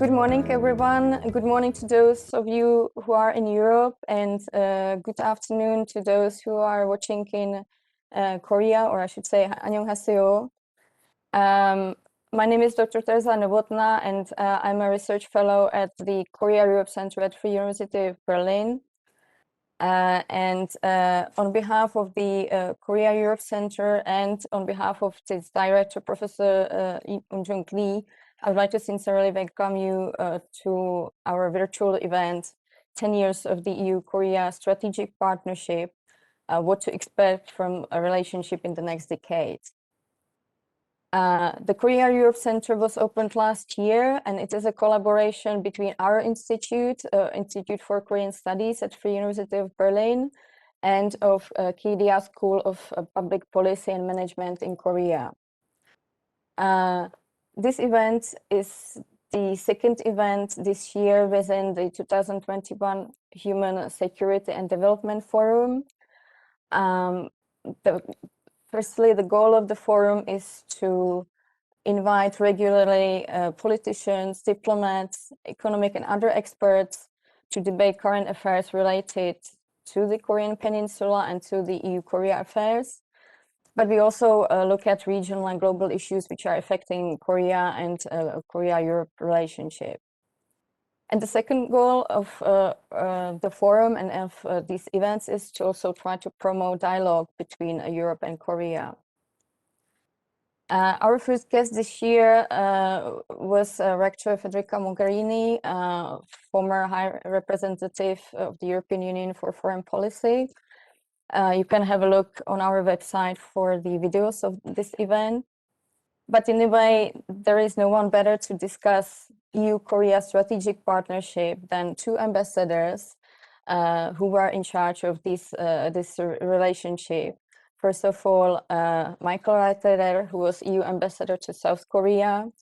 Good morning, everyone. Good morning to those of you who are in Europe, and good afternoon to those who are watching in Korea, or I should say, 안녕하세요. My name is Dr. Teresa Novotná, and I'm a research fellow at the Korea-Europe Center at Free University of Berlin. On behalf of the Korea-Europe Center and on behalf of its director, Professor Eun-jung Lee, I would like to sincerely welcome you to our virtual event, 10 years of the EU-Korea strategic partnership, what to expect from a relationship in the next decade. The Korea-Europe Center was opened last year, and it is a collaboration between our institute, Institute for Korean Studies at Free University of Berlin, and of KDIS School of Public Policy and Management in Korea. This event is the second event this year within the 2021 Human Security and Development Forum. Firstly, the goal of the forum is to invite regularly politicians, diplomats, economic and other experts to debate current affairs related to the Korean Peninsula and to the EU-Korea affairs. But we also look at regional and global issues which are affecting Korea and Korea-Europe relationship. And the second goal of the forum and of these events is to also try to promote dialogue between Europe and Korea. Our first guest this year was Rector Federica Mogherini, former High Representative of the European Union for Foreign Policy. You can have a look on our website for the videos of this event. But in a way, there is no one better to discuss EU-Korea strategic partnership than two ambassadors who were in charge of this relationship. First of all, Michael Reiterer, who was EU ambassador to South Korea,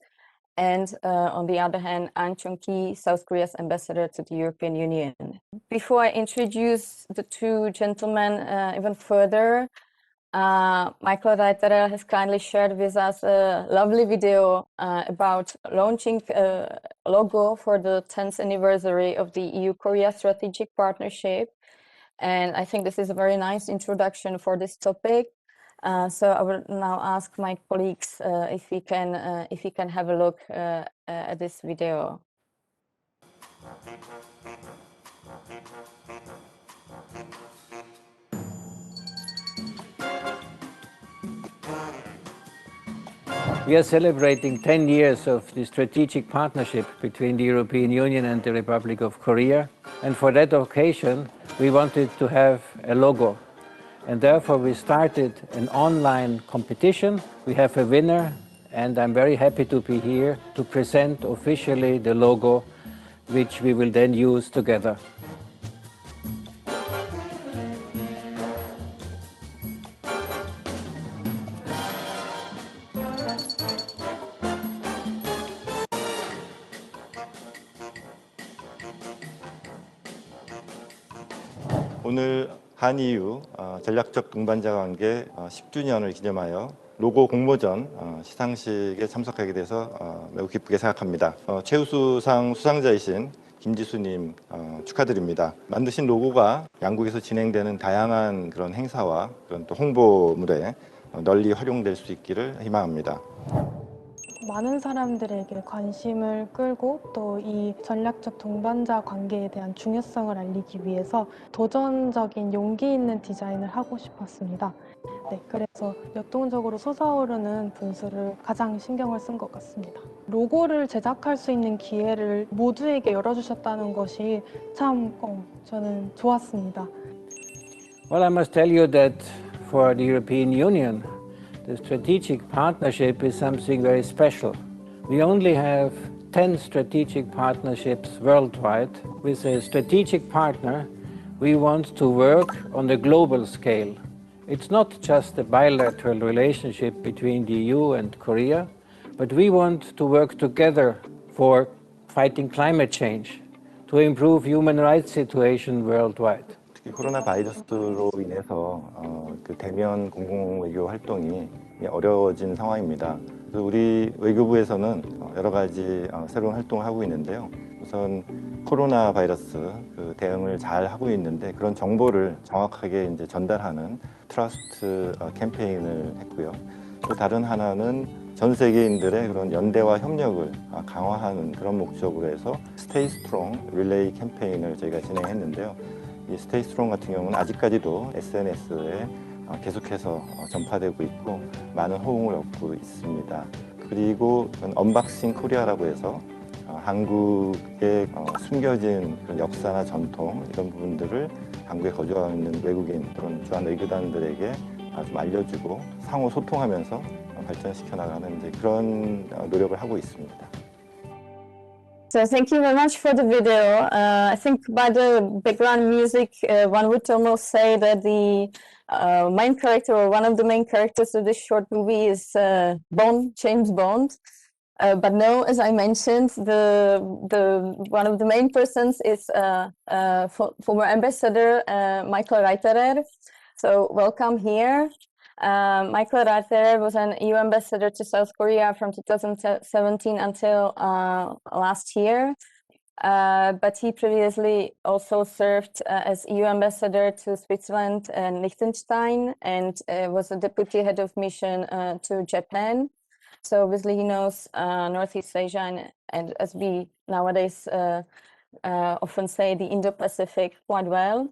and on the other hand, Ahn Cheong-ki, South Korea's ambassador to the European Union. Before I introduce the two gentlemen even further, Michael Reiterer has kindly shared with us a lovely video about launching a logo for the 10th anniversary of the EU-Korea strategic partnership. And I think this is a very nice introduction for this topic. So I will now ask my colleagues if we can have a look at this video. We are celebrating 10 years of the strategic partnership between the European Union and the Republic of Korea. And for that occasion, we wanted to have a logo. And therefore, we started an online competition. We have a winner, and I'm very happy to be here to present officially the logo, which we will then use together. 오늘 한EU 전략적 동반자 관계 10주년을 기념하여 로고 공모전 시상식에 참석하게 돼서 매우 기쁘게 생각합니다. 최우수상 수상자이신 김지수님 축하드립니다. 만드신 로고가 양국에서 진행되는 다양한 그런 행사와 그런 또 홍보물에 널리 활용될 수 있기를 희망합니다. 많은 사람들에게 관심을 끌고 또 이 전략적 동반자 관계에 대한 중요성을 알리기 위해서 도전적인 용기 있는 디자인을 하고 싶었습니다. 네, 그래서 역동적으로 솟아오르는 분수를 가장 신경을 쓴 것 같습니다. 로고를 제작할 수 있는 기회를 모두에게 열어주셨다는 것이 참 저는 좋았습니다. Well, I must tell you that for the European Union, the strategic partnership is something very special. We only have 10 strategic partnerships worldwide. With a strategic partner, we want to work on a global scale. It's not just a bilateral relationship between the EU and Korea, but we want to work together for fighting climate change, to improve human rights situation worldwide. 특히 코로나 바이러스로 인해서 그 대면 공공외교 활동이 어려워진 상황입니다. 우리 외교부에서는 여러 가지 새로운 활동을 하고 있는데요. 우선 코로나 바이러스 그 대응을 잘 하고 있는데 그런 정보를 정확하게 이제 전달하는 트러스트 캠페인을 했고요. 또 다른 하나는 전 세계인들의 그런 연대와 협력을 강화하는 그런 목적으로 해서 Stay Strong 릴레이 캠페인을 저희가 진행했는데요. 이 Stay Strong 같은 경우는 아직까지도 SNS에 계속해서 전파되고 있고 많은 호응을 얻고 있습니다. 그리고 언박싱 코리아라고 해서 한국의 숨겨진 그런 역사나 전통 이런 부분들을 한국에 거주하고 있는 외국인 또는 주한 외교단들에게 좀 알려주고 상호 소통하면서 발전시켜 나가는 이제 그런 노력을 하고 있습니다. So thank you very much for the video. I think by the background music, one would almost say that the main character or one of the main characters of this short movie is Bond, James Bond. But no, as I mentioned, the one of the main persons is former ambassador Michael Reiterer. So welcome here. Michael Reiterer was an EU ambassador to South Korea from 2017 until last year. But he previously also served as EU ambassador to Switzerland and Liechtenstein, and was a deputy head of mission to Japan. So obviously he knows Northeast Asia and as we nowadays often say, the Indo-Pacific quite well.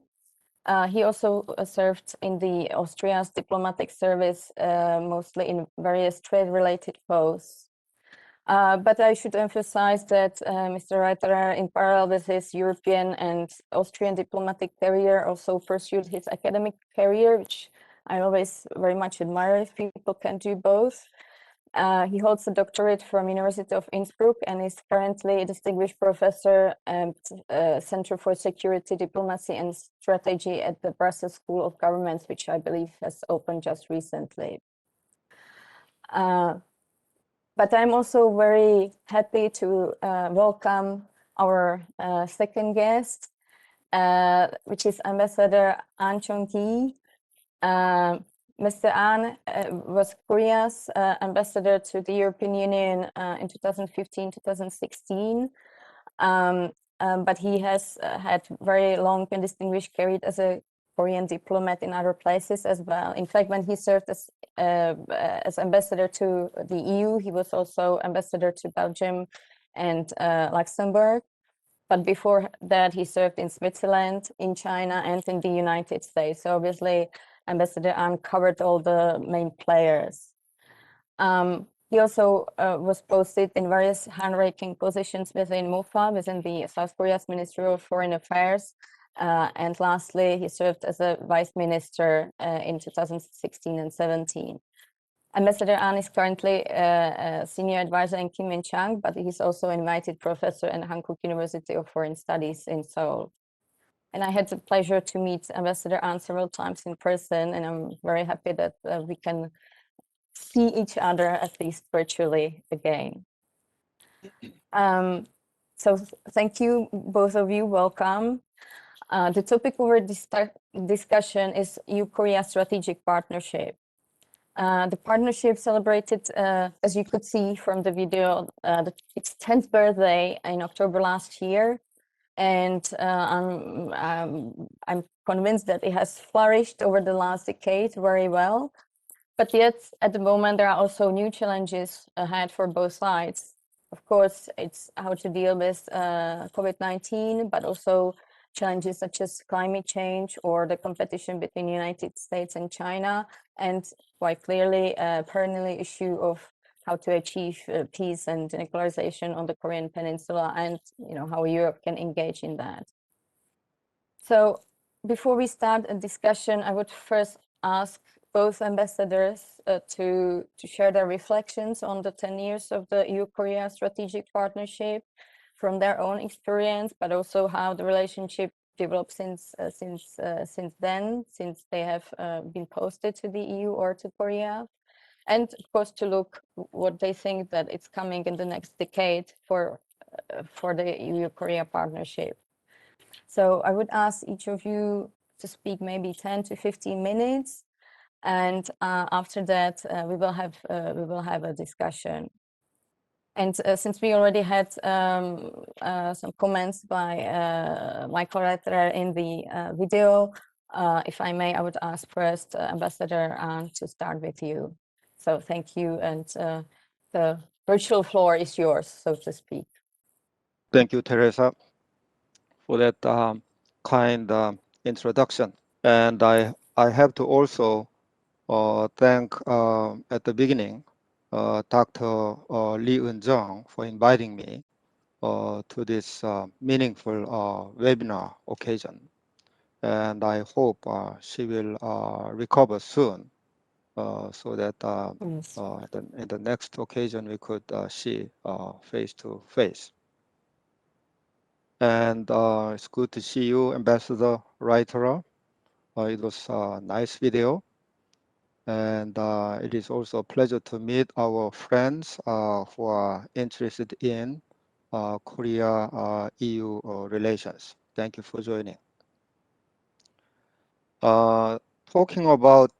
He also served in the Austria's diplomatic service, mostly in various trade-related posts. But I should emphasize that Mr. Reiterer, in parallel with his European and Austrian diplomatic career, also pursued his academic career, which I always very much admire if people can do both. He holds a doctorate from University of Innsbruck and is currently a distinguished professor at Center for Security, Diplomacy and Strategy at the Brussels School of Government, which I believe has opened just recently. But I'm also very happy to welcome our second guest, which is Ambassador An Chong-ki. Mr. An was Korea's ambassador to the European Union in 2015-2016, but he has had very long and distinguished career as a Korean diplomat in other places as well. In fact, when he served as ambassador to the EU, he was also ambassador to Belgium and Luxembourg. But before that, he served in Switzerland, in China, and in the United States. So obviously, Ambassador An covered all the main players. He also was posted in various high-ranking positions within MOFA, within the South Korea's Ministry of Foreign Affairs. And lastly, he served as a vice minister in 2016 and 17. Ambassador An is currently a senior advisor in Kim and Chang, but he's also invited professor at Hankook University of Foreign Studies in Seoul. And I had the pleasure to meet Ambassador An several times in person, and I'm very happy that we can see each other at least virtually again. So thank you, both of you, welcome. The topic of our discussion is EU-Korea strategic partnership. The partnership celebrated, as you could see from the video, its 10th birthday in October last year. And I'm convinced that it has flourished over the last decade very well. But yet, at the moment, there are also new challenges ahead for both sides. Of course, it's how to deal with COVID-19, but also challenges such as climate change or the competition between the United States and China, and quite clearly a perennial issue of how to achieve peace and denuclearization on the Korean Peninsula, and how Europe can engage in that. So before we start a discussion, I would first ask both ambassadors to share their reflections on the 10 years of the EU-Korea strategic partnership from their own experience, but also how the relationship developed since then, since they have been posted to the EU or to Korea. And of course, to look what they think that it's coming in the next decade for the EU-Korea partnership. So I would ask each of you to speak maybe 10 to 15 minutes. and after that we will have a discussion. And since we already had some comments by Michael Reiterer in the video, if I may, I would ask first Ambassador to start with you. So thank you, and the virtual floor is yours, so to speak. Thank you, Teresa, for that kind introduction. And I have to also thank at the beginning Dr. Lee Eun-jung for inviting me to this meaningful webinar occasion. And I hope she will recover soon so that Yes. in the next occasion we could see face to face. And it's good to see you, Ambassador Reiterer. It was a nice video. And it is also a pleasure to meet our friends who are interested in Korea-EU relations. Thank you for joining. Talking about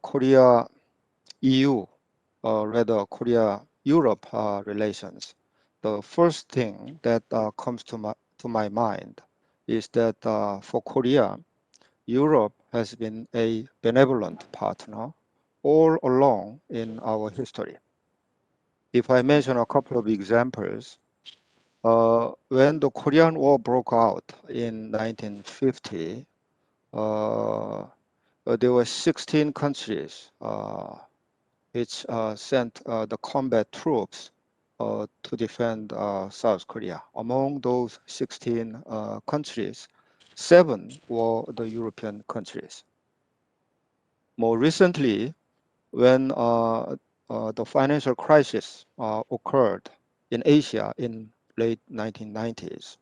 Korea-EU, rather Korea-Europe relations, the first thing that comes to my mind is that for Korea, Europe has been a benevolent partner all along in our history. If I mention a couple of examples, when the Korean War broke out in 1950, there were 16 countries which sent the combat troops to defend South Korea. Among those 16 countries, 7 were the European countries. More recently, when the financial crisis occurred in Asia in late 1990s,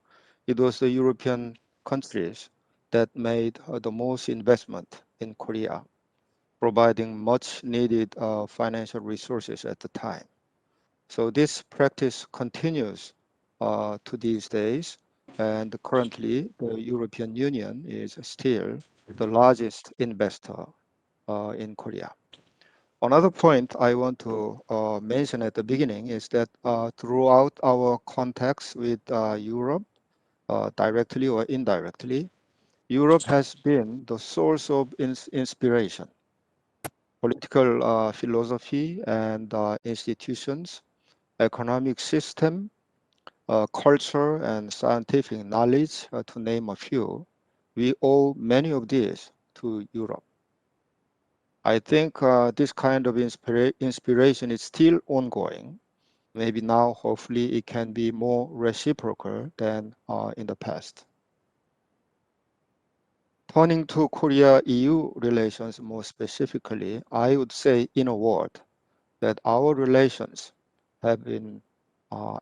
it was the European countries that made the most investment in Korea, providing much needed financial resources at the time. So this practice continues to these days, and currently the European Union is still the largest investor in Korea. Another point I want to mention at the beginning is that throughout our contacts with Europe, directly or indirectly, Europe has been the source of inspiration. Political philosophy and institutions, economic system, culture and scientific knowledge, to name a few, we owe many of these to Europe. I think this kind of inspiration is still ongoing. Maybe now, hopefully, it can be more reciprocal than in the past. Turning to Korea-EU relations more specifically, I would say in a word that our relations have been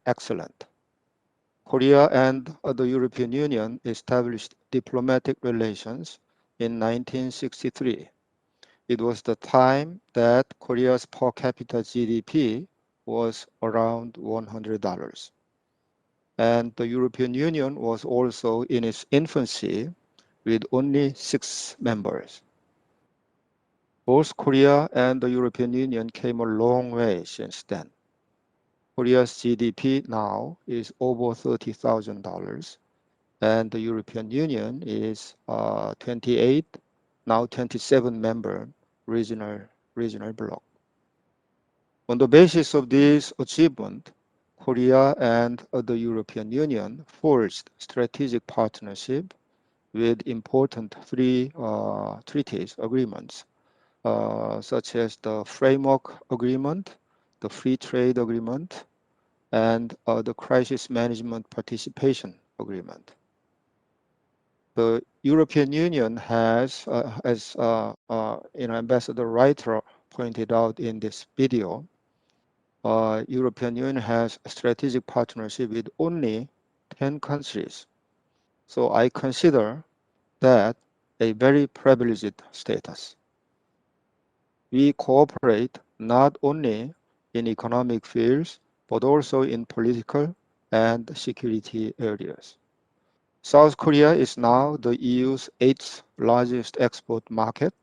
excellent. Korea and the European Union established diplomatic relations in 1963. It was the time that Korea's per capita GDP was around $100. And the European Union was also in its infancy with only 6 members. Both Korea and the European Union came a long way since then. Korea's GDP now is over $30,000, and the European Union is 28, now 27 member regional bloc. On the basis of this achievement, Korea and the European Union forged strategic partnership with important 3 treaties agreements, such as the Framework Agreement, the Free Trade Agreement, and the Crisis Management Participation Agreement. The European Union has, as Ambassador Reiterer pointed out in this video, European Union has a strategic partnership with only 10 countries. So I consider that a very privileged status. We cooperate not only in economic fields, but also in political and security areas. South Korea is now the EU's 8th largest export market,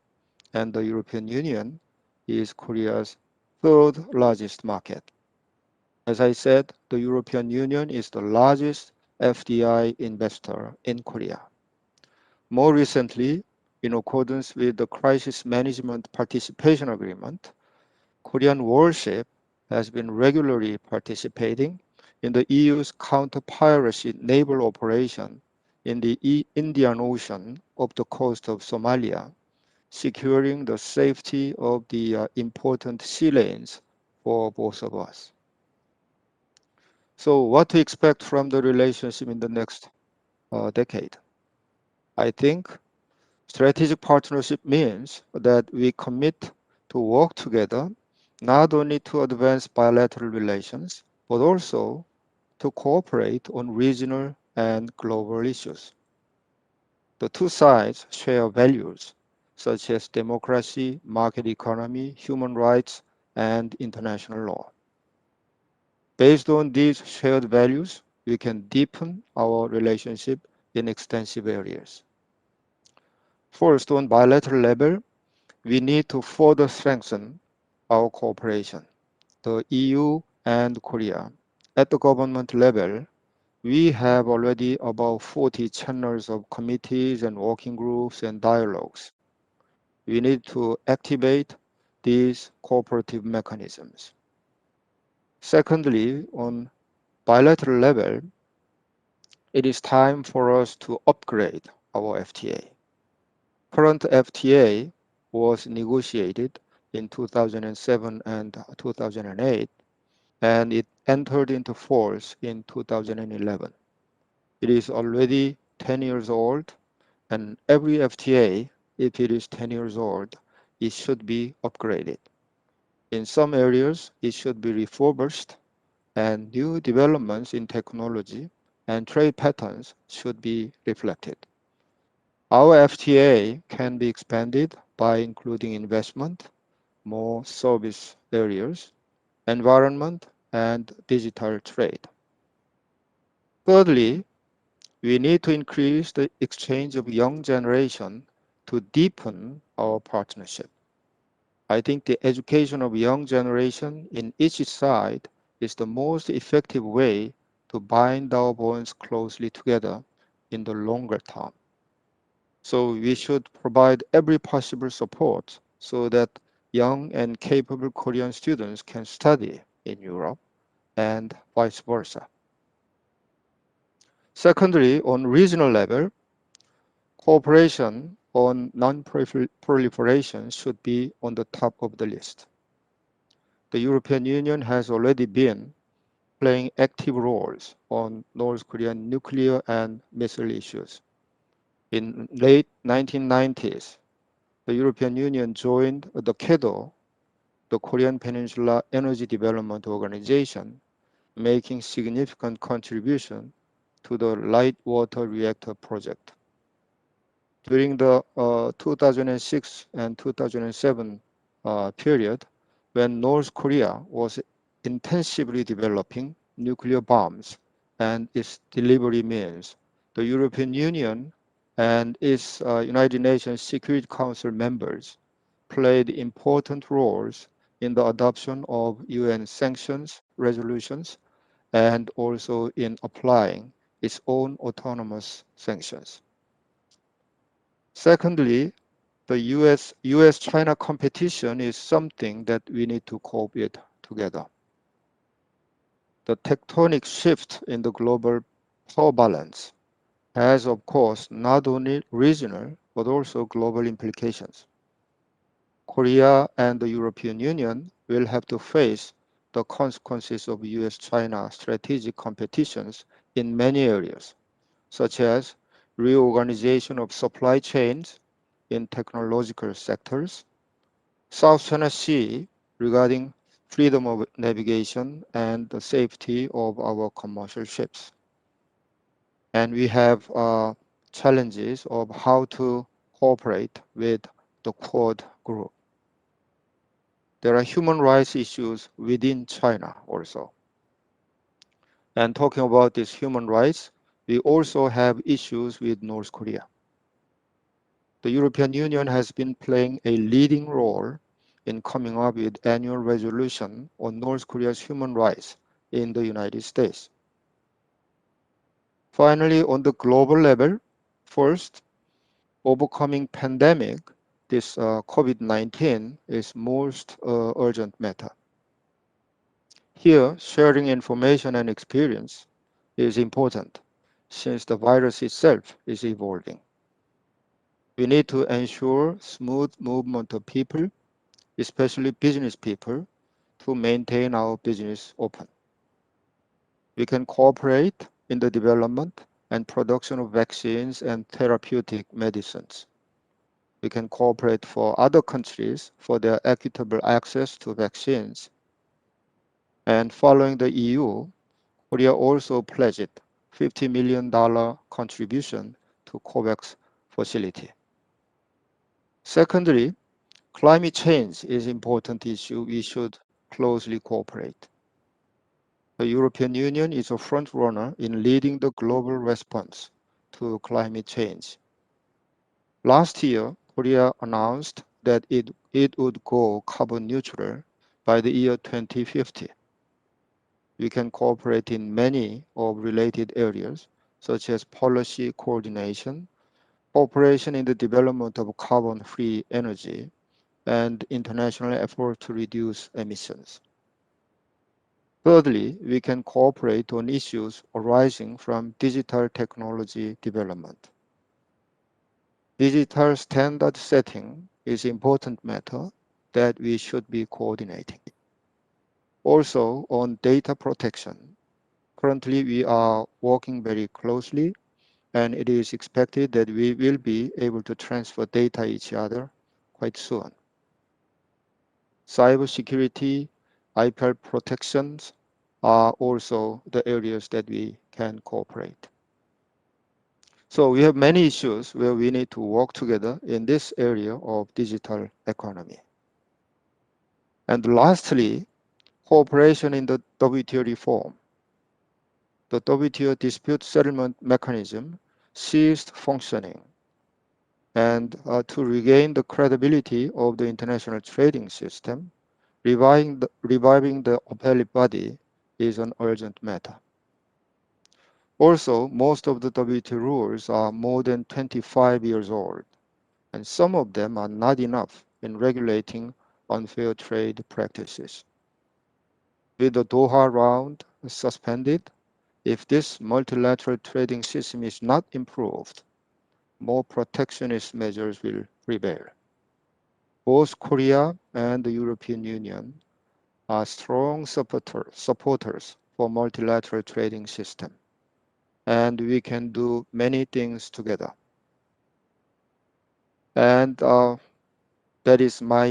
and the European Union is Korea's third largest market. As I said, the European Union is the largest FDI investor in Korea. More recently, in accordance with the Crisis Management Participation Agreement, Korean warship has been regularly participating in the EU's counter-piracy naval operation in the Indian Ocean off the coast of Somalia, securing the safety of the important sea lanes for both of us. So what to expect from the relationship in the next decade? I think strategic partnership means that we commit to work together not only to advance bilateral relations, but also to cooperate on regional and global issues. The two sides share values such as democracy, market economy, human rights, and international law. Based on these shared values, we can deepen our relationship in extensive areas. First, on bilateral level, we need to further strengthen our cooperation. The EU and Korea, at the government level, we have already about 40 channels of committees and working groups and dialogues. We need to activate these cooperative mechanisms. Secondly, on bilateral level, it is time for us to upgrade our FTA. Current FTA was negotiated in 2007 and 2008, and it entered into force in 2011. It is already 10 years old, and every FTA, if it is 10 years old, it should be upgraded. In some areas, it should be refurbished, and new developments in technology and trade patterns should be reflected. Our FTA can be expanded by including investment, more service areas, environment, and digital trade. Thirdly, we need to increase the exchange of young generation to deepen our partnership. I think the education of young generation in each side is the most effective way to bind our bonds closely together in the longer term. So we should provide every possible support so that young and capable Korean students can study in Europe and vice versa. Secondly, on regional level, cooperation on non-proliferation should be on the top of the list. The European Union has already been playing active roles on North Korean nuclear and missile issues. In late 1990s, the European Union joined the KDO, the Korean Peninsula Energy Development Organization, making significant contribution to the light water reactor project. During the 2006 and 2007 period, when North Korea was intensively developing nuclear bombs and its delivery means, the European Union and its United Nations Security Council members played important roles in the adoption of UN sanctions resolutions and also in applying its own autonomous sanctions. Secondly, the US-China competition is something that we need to cope with together. The tectonic shift in the global power balance has, of course, not only regional, but also global implications. Korea and the European Union will have to face the consequences of US-China strategic competitions in many areas, such as reorganization of supply chains in technological sectors, South China Sea regarding freedom of navigation and the safety of our commercial ships. And we have challenges of how to cooperate with the Quad group. There are human rights issues within China also. And talking about these human rights, we also have issues with North Korea. The European Union has been playing a leading role in coming up with annual resolution on North Korea's human rights in the United States. Finally, on the global level, first, overcoming pandemic, this COVID-19 is most urgent matter. Here, sharing information and experience is important since the virus itself is evolving. We need to ensure smooth movement of people, especially business people, to maintain our business open. We can cooperate in the development and production of vaccines and therapeutic medicines. We can cooperate for other countries for their equitable access to vaccines. And following the EU, Korea also pledged $50 million contribution to COVAX facility. Secondly, climate change is an important issue we should closely cooperate. The European Union is a front runner in leading the global response to climate change. Last year, Korea announced that it would go carbon neutral by the year 2050. We can cooperate in many of related areas, such as policy coordination, cooperation in the development of carbon-free energy, and international effort to reduce emissions. Thirdly, we can cooperate on issues arising from digital technology development. Digital standard setting is an important matter that we should be coordinating. Also, on data protection, currently we are working very closely, and it is expected that we will be able to transfer data each other quite soon. Cybersecurity, IP protections are also the areas that we can cooperate. So we have many issues where we need to work together in this area of digital economy. And lastly, cooperation in the WTO reform. The WTO dispute settlement mechanism ceased functioning, and to regain the credibility of the international trading system, reviving the appellate body is an urgent matter. Also, most of the WTO rules are more than 25 years old, and some of them are not enough in regulating unfair trade practices. With the Doha round suspended, if this multilateral trading system is not improved, more protectionist measures will prevail. Both Korea and the European Union are strong supporters for multilateral trading system, and we can do many things together. And that is my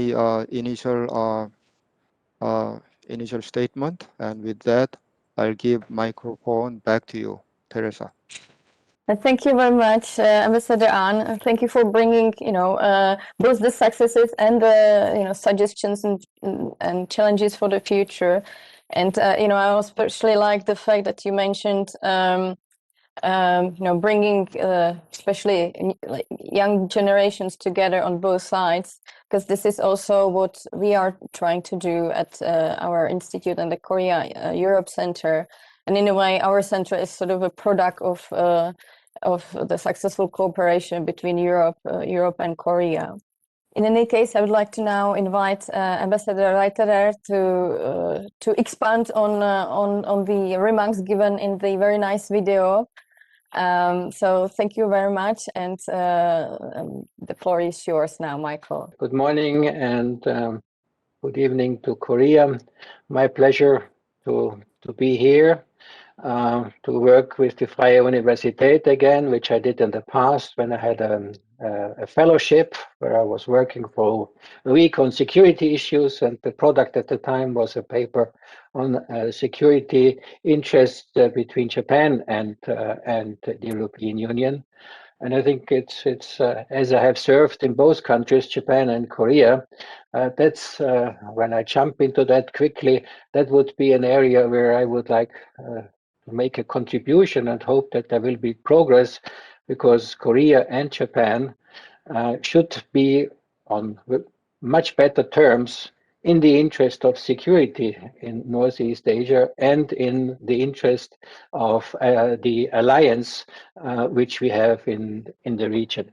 initial statement. And with that, I'll give microphone back to you, Teresa. Thank you very much, Ambassador An. Thank you for bringing, both the successes and the, suggestions and challenges for the future. And I especially like the fact that you mentioned, bringing especially like young generations together on both sides, because this is also what we are trying to do at our institute and the Korea Europe Centre. And in a way, our center is sort of a product of the successful cooperation between Europe and Korea. In any case, I would like to now invite Ambassador Reiterer to expand on the remarks given in the very nice video. So thank you very much, and the floor is yours now, Michael. Good morning and good evening to Korea. My pleasure to be here, to work with the Freie Universität again, which I did in the past when I had a fellowship where I was working for a week on security issues, and the product at the time was a paper on security interests between Japan and the European Union. And I think it's as I have served in both countries, Japan and Korea, that's when I jump into that quickly, that would be an area where I would like to make a contribution and hope that there will be progress, because Korea and Japan should be on much better terms in the interest of security in Northeast Asia and in the interest of the alliance which we have in the region.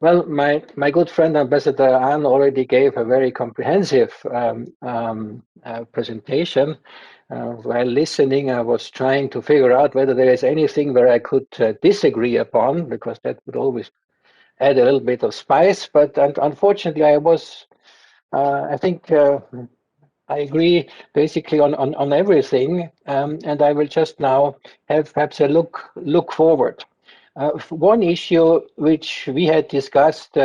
Well, my good friend Ambassador Ahn already gave a very comprehensive presentation. While listening, I was trying to figure out whether there is anything where I could disagree upon, because that would always add a little bit of spice. But unfortunately, I think I agree basically on everything, and I will just now have perhaps a look forward. One issue which we had discussed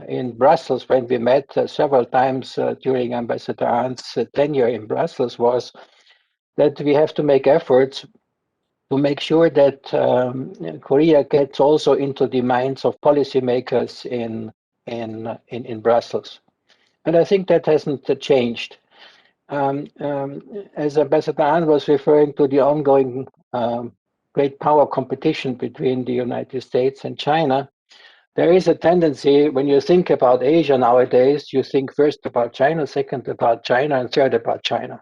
in Brussels when we met several times during Ambassador Ahn's tenure in Brussels was that we have to make efforts to make sure that Korea gets also into the minds of policymakers in Brussels. And I think that hasn't changed. As Ambassador Ahn was referring to the ongoing great power competition between the United States and China, there is a tendency when you think about Asia nowadays, you think first about China, second about China, and third about China.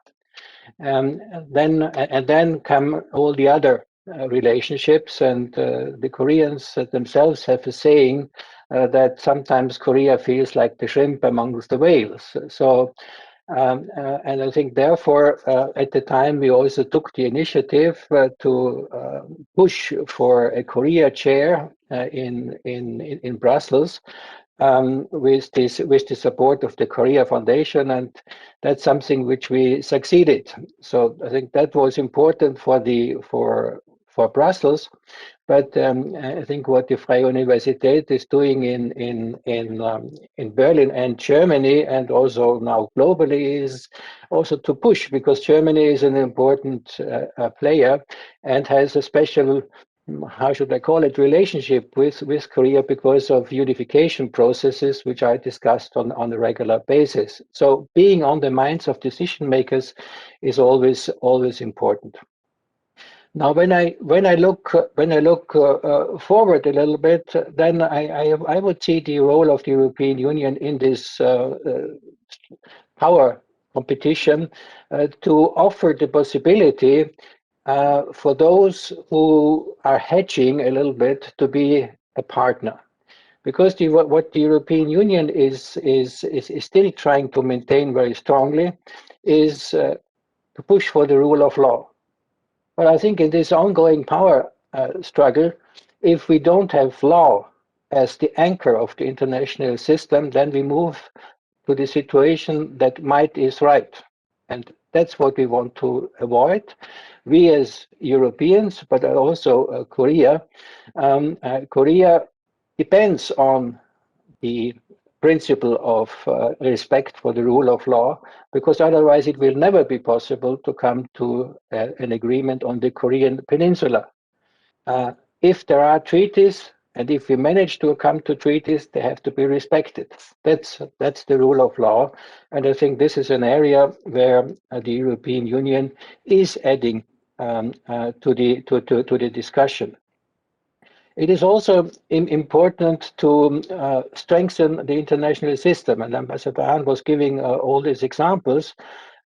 And then come all the other relationships, and the Koreans themselves have a saying that sometimes Korea feels like the shrimp amongst the whales. So, and I think therefore at the time we also took the initiative to push for a Korea chair in Brussels, with the support of the Korea Foundation, and that's something which we succeeded. So I think that was important for Brussels, but I think what the Freie Universität is doing in Berlin and Germany, and also now globally, is also to push, because Germany is an important player and has a special, how should I call it, relationship with Korea because of unification processes which are discussed on a regular basis. So being on the minds of decision makers is always important. Now, when I look forward a little bit, then I would see the role of the European Union in this power competition to offer the possibility for those who are hedging a little bit to be a partner, because what the European Union is still trying to maintain very strongly is to push for the rule of law. But I think in this ongoing power struggle, if we don't have law as the anchor of the international system, then we move to the situation that might is right. And that's what we want to avoid. We as Europeans, but also Korea. Korea depends on the principle of respect for the rule of law, because otherwise it will never be possible to come to an agreement on the Korean Peninsula. If there are treaties, and if we manage to come to treaties, they have to be respected. That's the rule of law, and I think this is an area where the European Union is adding to the discussion. It is also important to strengthen the international system, and Ambassador Ahn was giving all these examples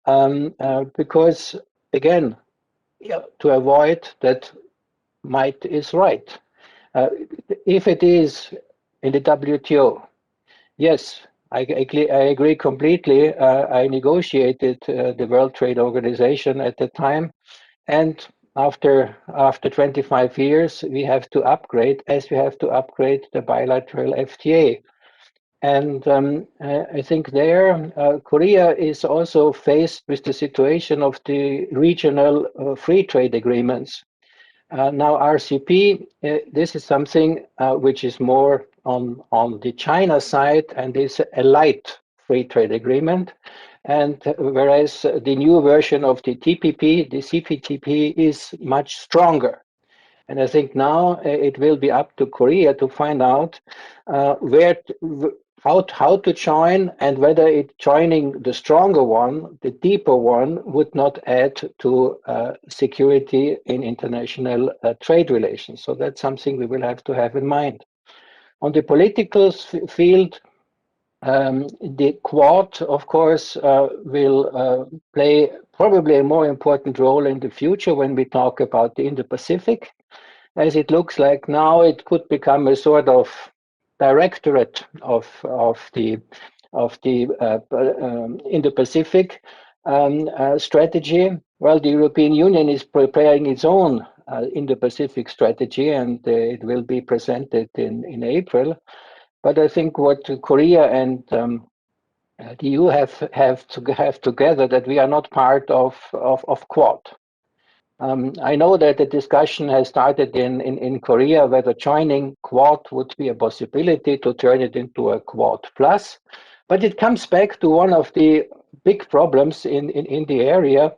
because, again, to avoid that might is right. If it is in the WTO, yes, I agree completely. I negotiated the World Trade Organization at the time, and after 25 years, we have to upgrade, as we have to upgrade the bilateral FTA. And I think there, Korea is also faced with the situation of the regional free trade agreements. Now, RCP, this is something which is more on the China side and is a light free trade agreement. And whereas the new version of the TPP, the CPTP, is much stronger. And I think now it will be up to Korea to find out how to join, and whether joining the stronger one, the deeper one, would not add to security in international trade relations. So that's something we will have to have in mind. On the political field, the Quad, of course, will play probably a more important role in the future when we talk about the Indo-Pacific. As it looks like now, it could become a sort of directorate of the Indo-Pacific strategy. Well, the European Union is preparing its own Indo-Pacific strategy, and it will be presented in April. But I think what Korea and the EU have together, that we are not part of Quad. I know that the discussion has started in Korea whether joining Quad would be a possibility to turn it into a Quad plus, but it comes back to one of the big problems in the area,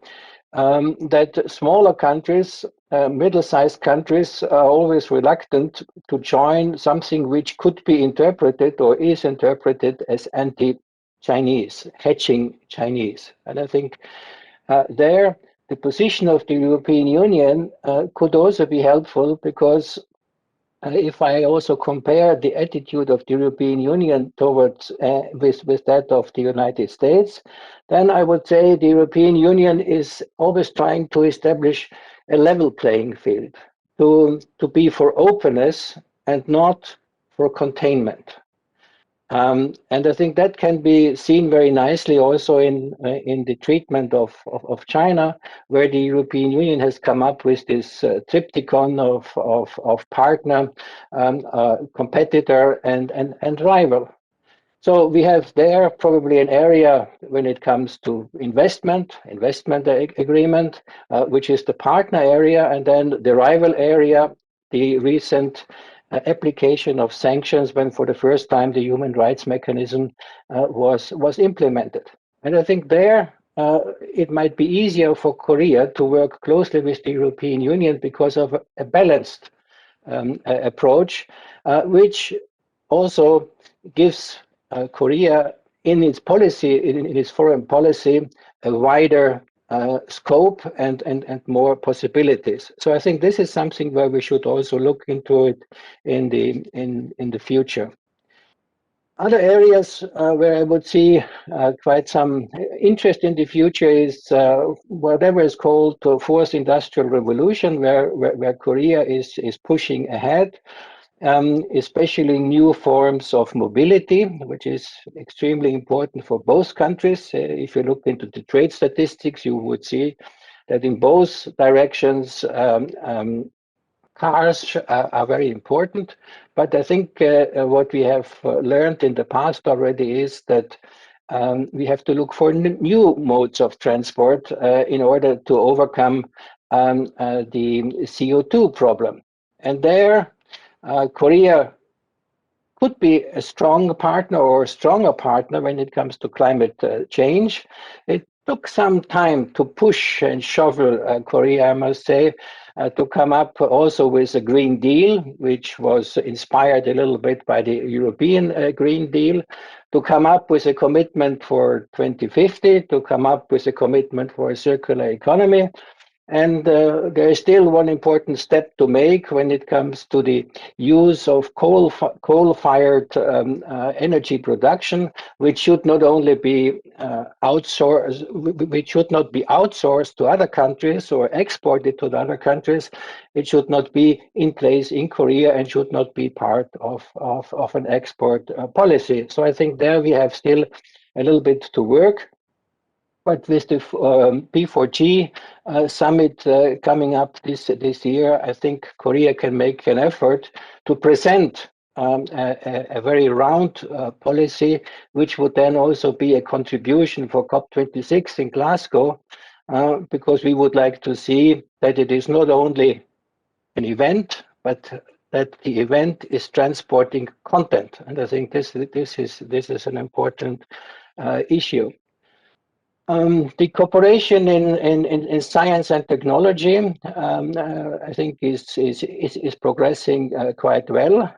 that smaller countries, middle-sized countries, are always reluctant to join something which could be interpreted or is interpreted as anti-Chinese, hedging Chinese. And I think there, the position of the European Union could also be helpful, because if I also compare the attitude of the European Union towards with that of the United States, then I would say the European Union is always trying to establish a level playing field, to be for openness and not for containment. And I think that can be seen very nicely also in the treatment of China, where the European Union has come up with this triptychon of partner, competitor, and rival. So we have there probably an area when it comes to investment agreement, which is the partner area, and then the rival area, the recent application of sanctions, when for the first time the human rights mechanism was implemented. And I think there it might be easier for Korea to work closely with the European Union because of a balanced approach, which also gives Korea in its policy, in its foreign policy, a wider scope and more possibilities. So I think this is something where we should also look into it in the future. Other areas where I would see quite some interest in the future is whatever is called the fourth industrial revolution, where Korea is pushing ahead. Especially new forms of mobility, which is extremely important for both countries. If you look into the trade statistics, you would see that in both directions, cars are very important. But I think what we have learned in the past already is that we have to look for new modes of transport in order to overcome the CO2 problem. And there, Korea could be a strong partner or a stronger partner when it comes to climate change. It took some time to push and shovel Korea, I must say, to come up also with a Green Deal, which was inspired a little bit by the European Green Deal, to come up with a commitment for 2050, to come up with a commitment for a circular economy. And there is still one important step to make when it comes to the use of coal-fired energy production, which should not only be outsourced, which should not be outsourced to other countries or exported to the other countries. It should not be in place in Korea and should not be part of an export policy. So I think there we have still a little bit to work. But with the P4G summit coming up this year, I think Korea can make an effort to present a very round policy, which would then also be a contribution for COP26 in Glasgow, because we would like to see that it is not only an event, but that the event is transporting content. And I think this is an important issue. The cooperation in science and technology, I think, is progressing quite well.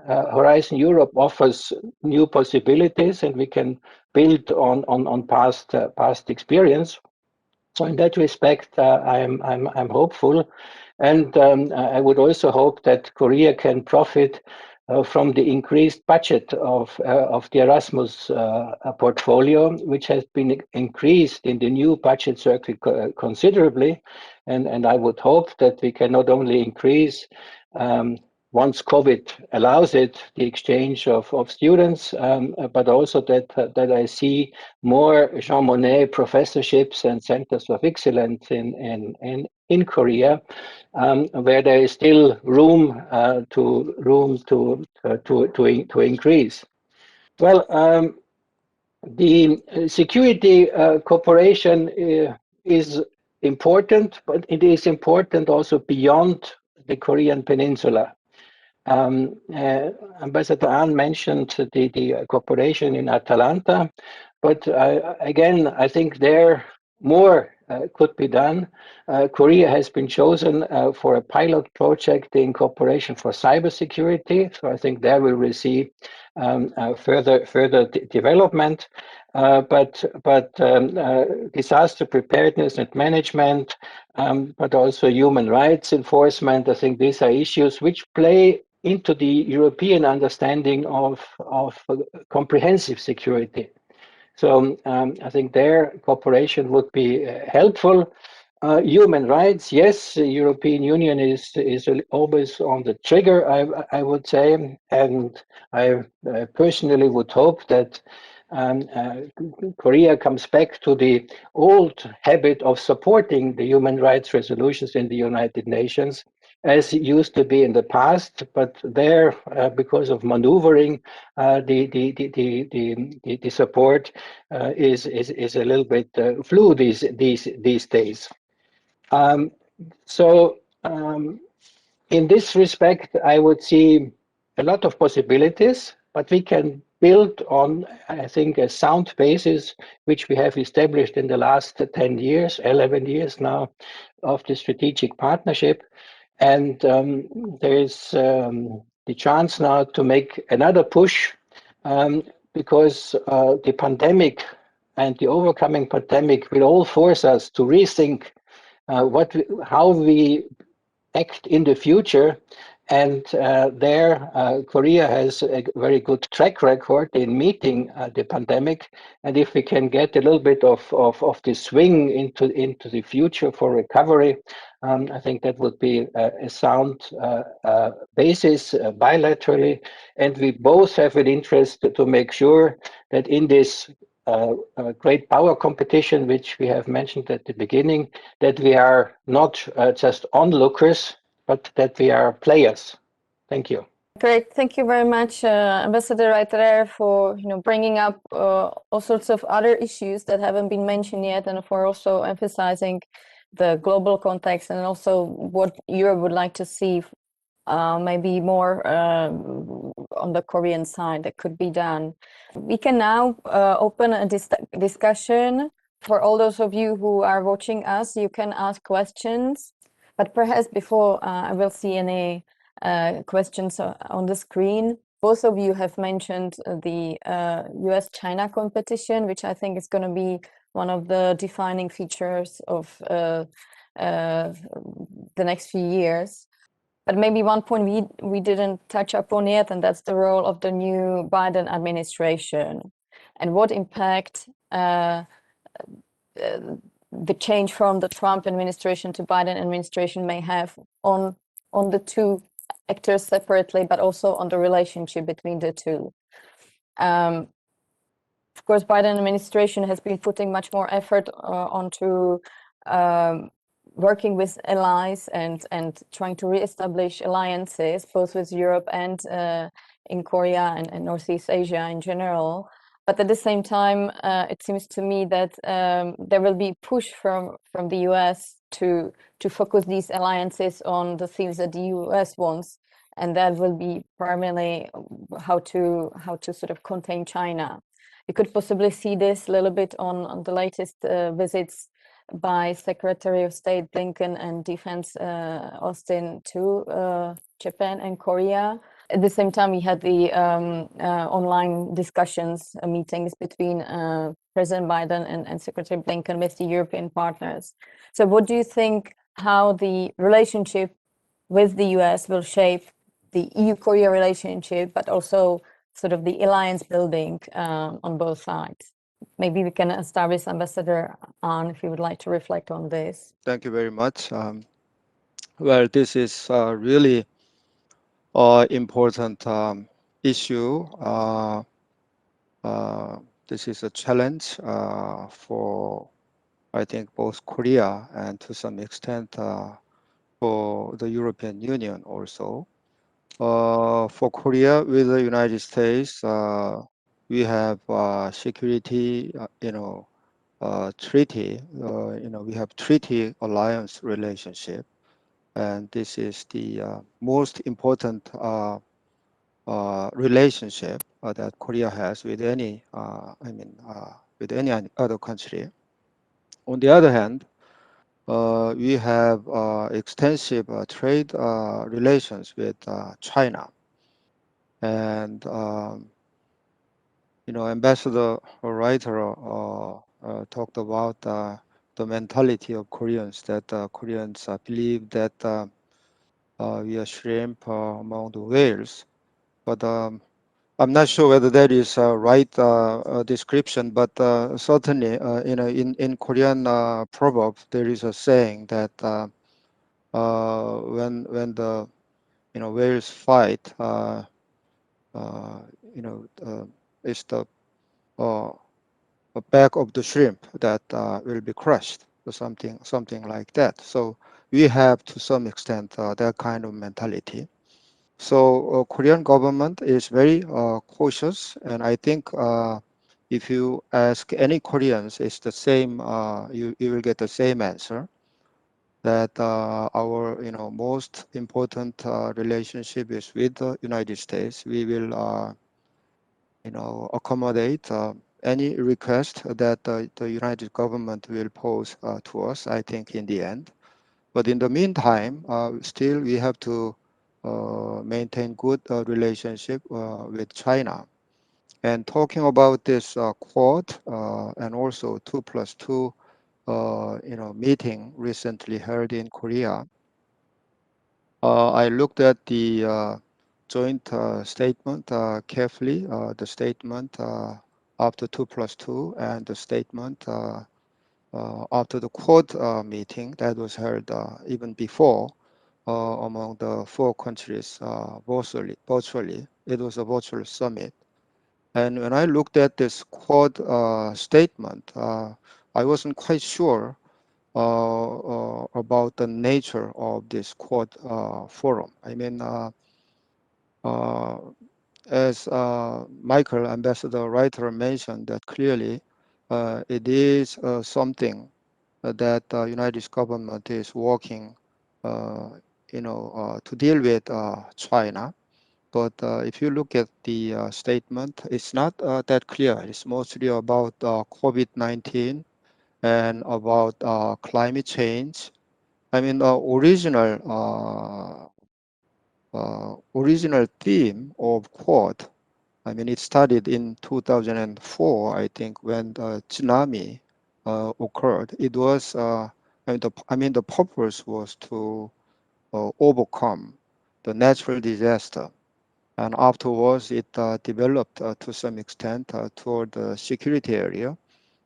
Horizon Europe offers new possibilities, and we can build on past experience. So in that respect, I'm hopeful And I would also hope that Korea can profit from the increased budget of the Erasmus portfolio, which has been increased in the new budget circle considerably. And I would hope that we can not only increase, once COVID allows it, the exchange of students, but also that I see more Jean Monnet professorships and centers of excellence in Korea, where there is still room to increase. Well, the security cooperation is important, but it is important also beyond the Korean Peninsula. Ambassador Ahn mentioned the cooperation in Atalanta, but again, I think there more could be done. Korea has been chosen for a pilot project in cooperation for cybersecurity, so I think there we will see further development. But disaster preparedness and management, but also human rights enforcement, I think these are issues which play into the European understanding of comprehensive security. So I think their cooperation would be helpful. Human rights, yes, the European Union is always on the trigger, I would say, and I personally would hope that Korea comes back to the old habit of supporting the human rights resolutions in the United Nations, as it used to be in the past, but there, because of maneuvering, the support is a little bit fluid these days. So in this respect, I would see a lot of possibilities, but we can build on, I think, a sound basis which we have established in the last 10 years, 11 years now, of the strategic partnership. And there is the chance now to make another push, because the pandemic and the overcoming pandemic will all force us to rethink how we act in the future. And there, Korea has a very good track record in meeting the pandemic. And if we can get a little bit of the swing into the future for recovery, I think that would be a sound basis bilaterally. And we both have an interest to make sure that in this great power competition, which we have mentioned at the beginning, that we are not just onlookers, but that we are players. Thank you. Great, thank you very much, Ambassador Reiterer, for bringing up all sorts of other issues that haven't been mentioned yet, and for also emphasizing the global context and also what Europe would like to see, maybe more on the Korean side that could be done. We can now open a discussion. For all those of you who are watching us, you can ask questions, but perhaps before I will see any questions on the screen, both of you have mentioned the US-China competition, which I think is going to be one of the defining features of the next few years. But maybe one point we didn't touch upon yet, and that's the role of the new Biden administration and what impact the change from the Trump administration to Biden administration may have on the two actors separately, but also on the relationship between the two. Of course, Biden administration has been putting much more effort onto working with allies and trying to reestablish alliances, both with Europe and in Korea and Northeast Asia in general. But at the same time, it seems to me that there will be push from the US to focus these alliances on the things that the US wants, and that will be primarily how to sort of contain China. You could possibly see this a little bit on the latest visits by Secretary of State Blinken and Defense Austin to Japan and Korea. At the same time, we had the online discussions, meetings between President Biden and Secretary Blinken with the European partners. So what do you think how the relationship with the US will shape the EU-Korea relationship, but also sort of the alliance building on both sides. Maybe we can start with Ambassador An, if you would like to reflect on this. Thank you very much. Well, this is really important issue. This is a challenge for, I think, both Korea and to some extent for the European Union also. For Korea with the United States, we have security, treaty. We have treaty alliance relationship, and this is the most important relationship that Korea has with any, with any other country. On the other hand, we have extensive trade relations with China, and Ambassador Reiterer talked about the mentality of Koreans, that Koreans believe that we are shrimp among the whales, but I'm not sure whether that is a right description, but certainly, in Korean proverb, there is a saying that when the whales fight, it's the back of the shrimp that will be crushed, or something like that. So we have, to some extent, that kind of mentality. So Korean government is very cautious, and I think if you ask any Koreans, it's the same. You will get the same answer, that our most important relationship is with the United States. We will accommodate any request that the United government will pose to us, I think, in the end. But in the meantime, still we have to maintain good relationship with China. And talking about this Quad and also 2+2 meeting recently held in Korea, I looked at the joint statement carefully, the statement after 2+2 and the statement after the Quad meeting that was held even before among the 4 countries virtually. It was a virtual summit. And when I looked at this Quad statement, I wasn't quite sure about the nature of this Quad forum. I mean, as Michael, Ambassador Reiterer, mentioned, that clearly it is something that the United States government is working, to deal with China. But if you look at the statement, it's not that clear. It's mostly about COVID-19 and about climate change. I mean, the original theme of Quad, I mean, it started in 2004, I think, when the tsunami occurred. It was, the purpose was to overcome the natural disaster. And afterwards, it developed to some extent toward the security area.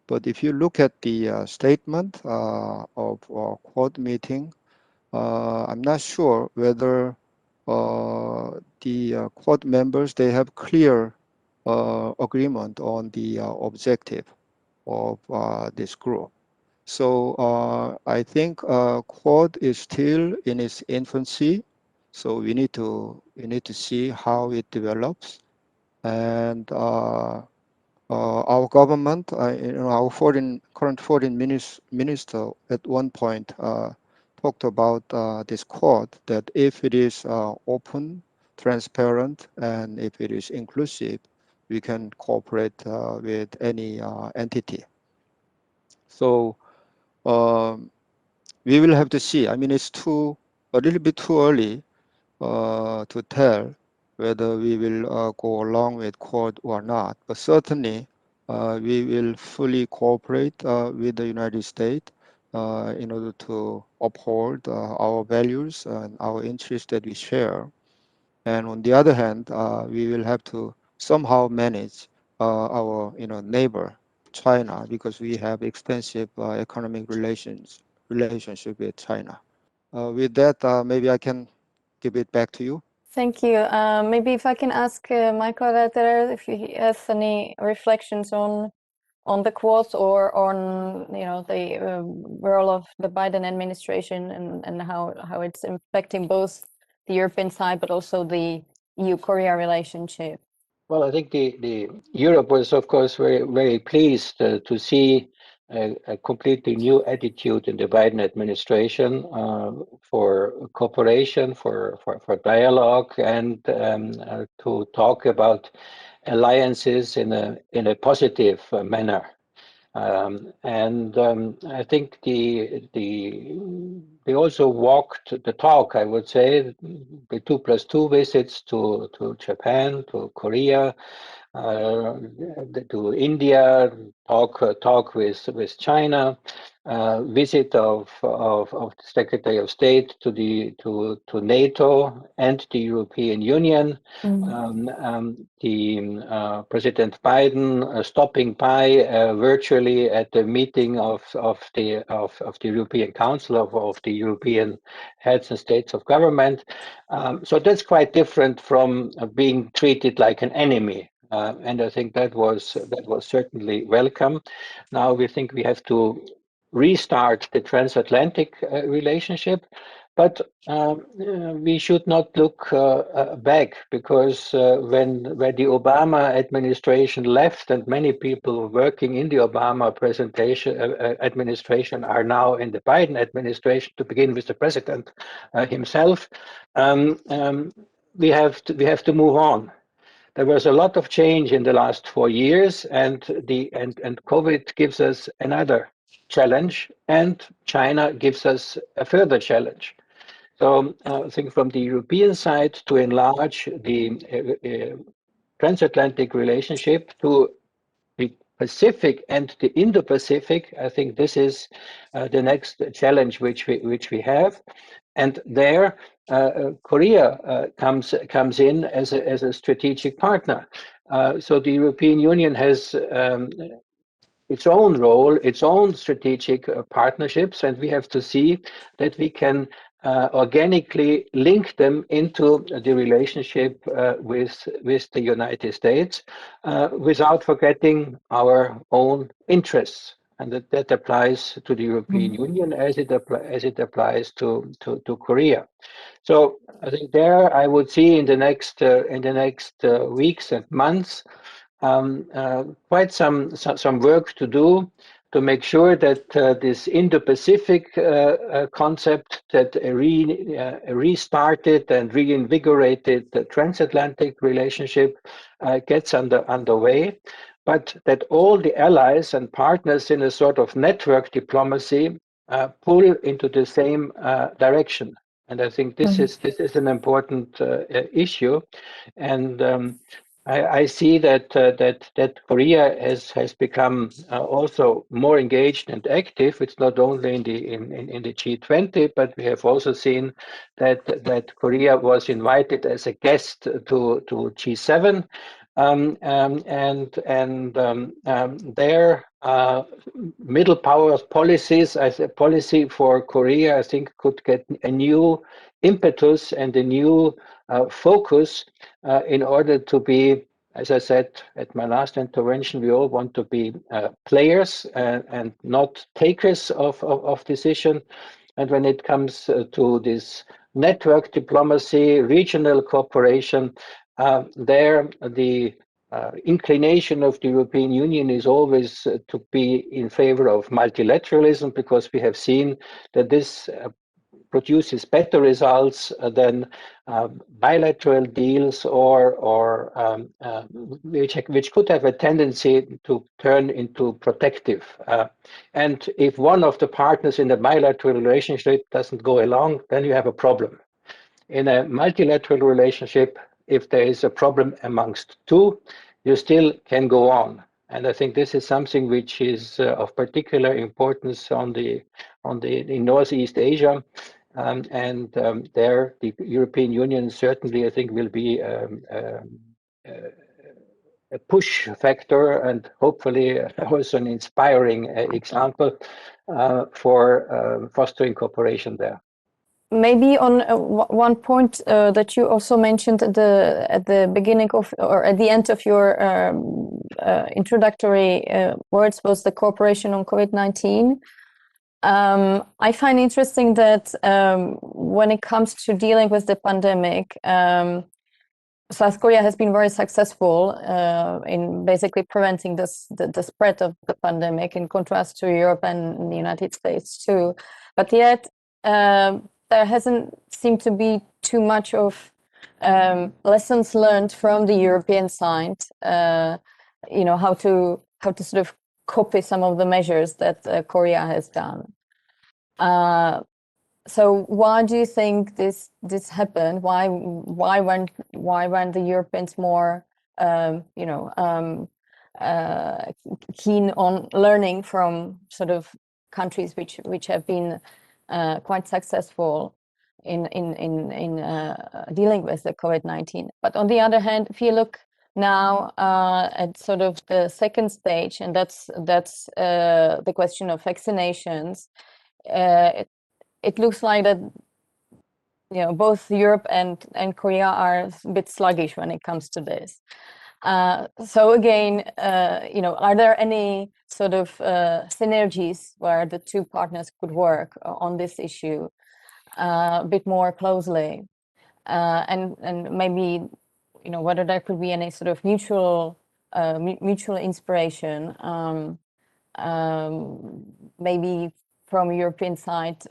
But if you look at the statement of Quad meeting, I'm not sure whether the Quad members, they have clear agreement on the objective of this group. So I think Quad is still in its infancy. So we need to see how it develops, and our government, our current foreign minister at one point talked about this Quad, that if it is open, transparent, and if it is inclusive, we can cooperate with any entity. So we will have to see. I mean, it's a little bit too early to tell whether we will go along with Quad or not. But certainly, we will fully cooperate with the United States in order to uphold our values and our interests that we share. And on the other hand, we will have to somehow manage our neighbor, China, because we have extensive economic relationship with China. With that, maybe I can give it back to you. Thank you. Maybe if I can ask Michael Reiterer if he has any reflections on the Quad or on the role of the Biden administration and how it's impacting both the European side but also the EU-Korea relationship. Well, I think the Europe was, of course, very pleased to see a completely new attitude in the Biden administration for cooperation, for dialogue, and to talk about alliances in a positive manner. I think they also walked the talk, I would say, the 2+2 visits to Japan, to Korea, to India, talk with China, visit of the Secretary of State to NATO and the European Union. President Biden stopping by virtually at the meeting of the European Council of the European heads and states of government. So that's quite different from being treated like an enemy. And I think that was certainly welcome. Now we think we have to restart the transatlantic relationship, but we should not look back, because when the Obama administration left and many people working in the Obama administration are now in the Biden administration, to begin with the president himself, we have to move on. There was a lot of change in the last 4 years, and COVID gives us another challenge, and China gives us a further challenge. So I think from the European side, to enlarge the transatlantic relationship to the Pacific and the Indo-Pacific, I think this is the next challenge which we have. And there, Korea comes in as a strategic partner. So the European Union has its own role, its own strategic partnerships, and we have to see that we can organically link them into the relationship with the United States without forgetting our own interests. And that applies to the European Union as it applies to Korea. So I think there I would see in the next weeks and months quite some work to do to make sure that this Indo-Pacific concept, that a restarted and reinvigorated transatlantic relationship gets underway, but that all the allies and partners in a sort of network diplomacy pull into the same direction. And I think this is an important issue, and I see that Korea has become also more engaged and active. It's not only in the G20, but we have also seen that Korea was invited as a guest to G7, their middle power policies as a policy for Korea, I think, could get a new impetus and a new focus in order to be, as I said at my last intervention, we all want to be players and not takers of decision. And when it comes to this network diplomacy, regional cooperation, there the inclination of the European Union is always to be in favor of multilateralism, because we have seen that this produces better results than bilateral deals or which could have a tendency to turn into protective. And if one of the partners in a bilateral relationship doesn't go along, then you have a problem. In a multilateral relationship, if there is a problem amongst two, you still can go on. And I think this is something which is of particular importance in Northeast Asia. There, the European Union certainly, I think, will be a push factor and hopefully also an inspiring example for fostering cooperation there. Maybe on one point that you also mentioned at the beginning of, or at the end of your introductory words, was the cooperation on COVID-19. I find interesting that when it comes to dealing with the pandemic, South Korea has been very successful in basically preventing the spread of the pandemic, in contrast to Europe and the United States too. But yet, there hasn't seemed to be too much of lessons learned from the European side. How to sort of copy some of the measures that Korea has done. So why do you think this happened? Why weren't the Europeans more keen on learning from sort of countries which have been quite successful in dealing with the COVID-19? But on the other hand, if you look now at sort of the second stage, and that's the question of vaccinations, it looks like that both Europe and Korea are a bit sluggish when it comes to this. So again, are there any sort of synergies where the two partners could work on this issue a bit more closely, and maybe whether there could be any sort of mutual inspiration, maybe from European side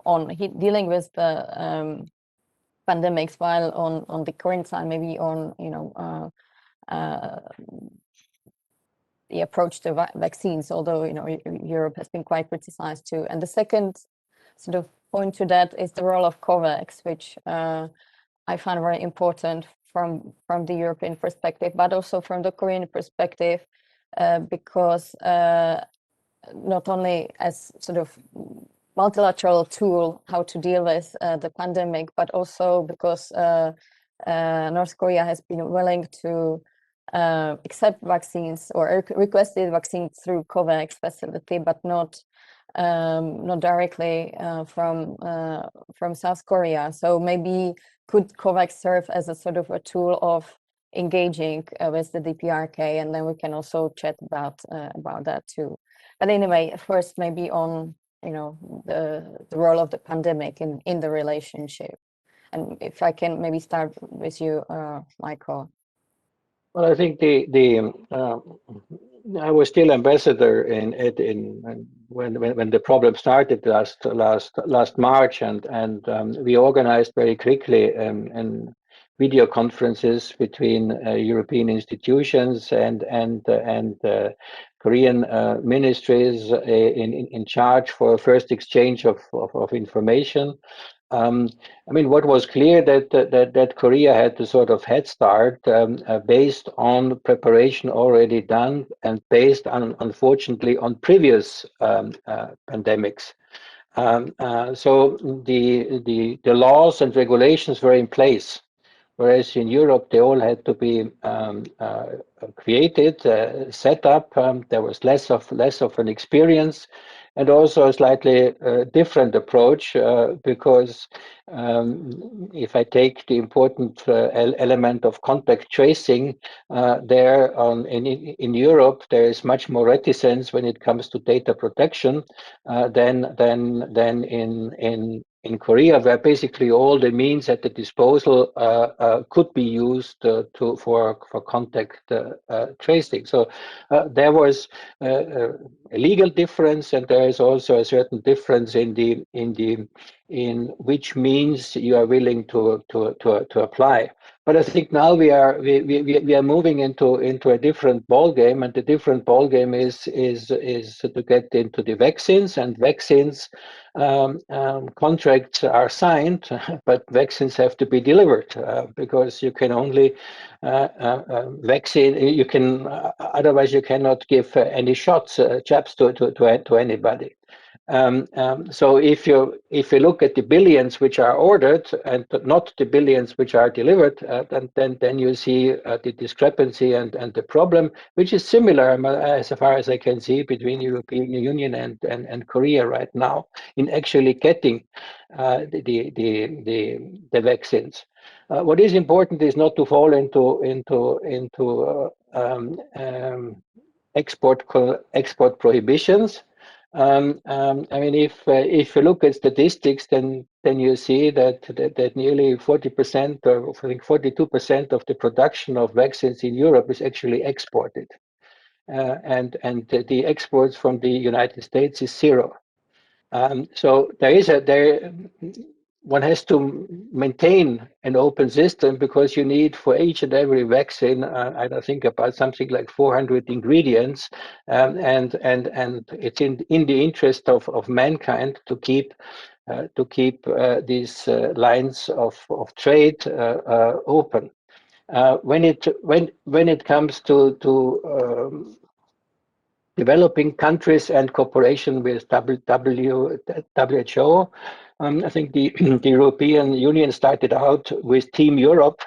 on dealing with the pandemics, while on the Korean side maybe on the approach to vaccines, although Europe has been quite criticized too. And the second sort of point to that is the role of COVAX, which I find very important from the European perspective, but also from the Korean perspective, because not only as sort of multilateral tool how to deal with the pandemic, but also because North Korea has been willing to accept vaccines or requested vaccines through COVAX facility, but not directly from South Korea. So maybe could COVAX serve as a sort of a tool of engaging with the DPRK, and then we can also chat about that too. But anyway, first maybe on the role of the pandemic in the relationship, and if I can maybe start with you, Michael. Well, I think I was still ambassador when the problem started last March, and we organized very quickly and video conferences between European institutions and Korean ministries in charge for first exchange of information. I mean, what was clear that Korea had the sort of head start based on preparation already done and based on, unfortunately, on previous pandemics. So the laws and regulations were in place, whereas in Europe they all had to be created, set up. There was less of an experience, and also a slightly different approach, because if I take the important element of contact tracing, in Europe there is much more reticence when it comes to data protection than in Korea, where basically all the means at the disposal could be used for contact tracing. So there was a legal difference, and there is also a certain difference in which means you are willing to apply. But I think now we are moving into a different ball game, and the different ball game is to get into the vaccines, and vaccines contracts are signed, but vaccines have to be delivered because you can only vaccine. You can otherwise you cannot give any shots, jabs to anybody. So if you look at the billions which are ordered and not the billions which are delivered, then you see the discrepancy and the problem, which is similar as far as I can see between European Union and Korea right now in actually getting the vaccines. What is important is not to fall into export prohibitions. I mean, if you look at statistics, then you see that nearly 40% or I think 42% of the production of vaccines in Europe is actually exported, and the exports from the United States is zero. So one has to maintain an open system because you need for each and every vaccine, I think about something like 400 ingredients, and it's in the interest of mankind to keep these lines of trade open. When it comes to developing countries and cooperation with WHO. I think the European Union started out with Team Europe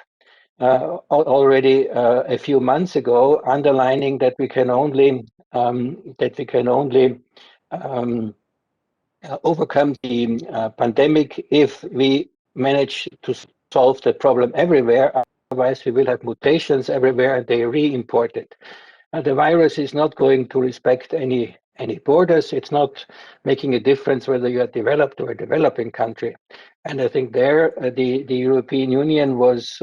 already a few months ago, underlining that we can only overcome the pandemic if we manage to solve the problem everywhere. Otherwise, we will have mutations everywhere, and they re-import it. The virus is not going to respect any borders. It's not making a difference whether you are developed or a developing country. And I think there the European Union was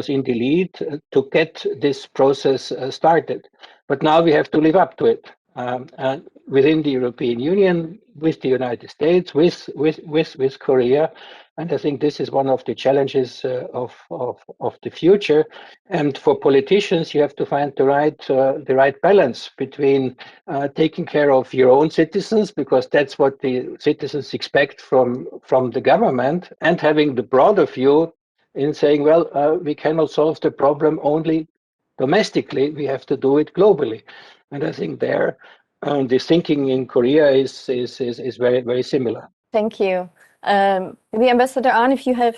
in the lead to get this process started. But now we have to live up to it. And within the European Union, with the United States, with Korea, and I think this is one of the challenges of the future. And for politicians, you have to find the right balance between taking care of your own citizens, because that's what the citizens expect from the government, and having the broader view in saying, well, we cannot solve the problem only domestically, we have to do it globally. And I think there, the thinking in Korea is very, very similar. Thank you. Maybe Ambassador Ahn, if you have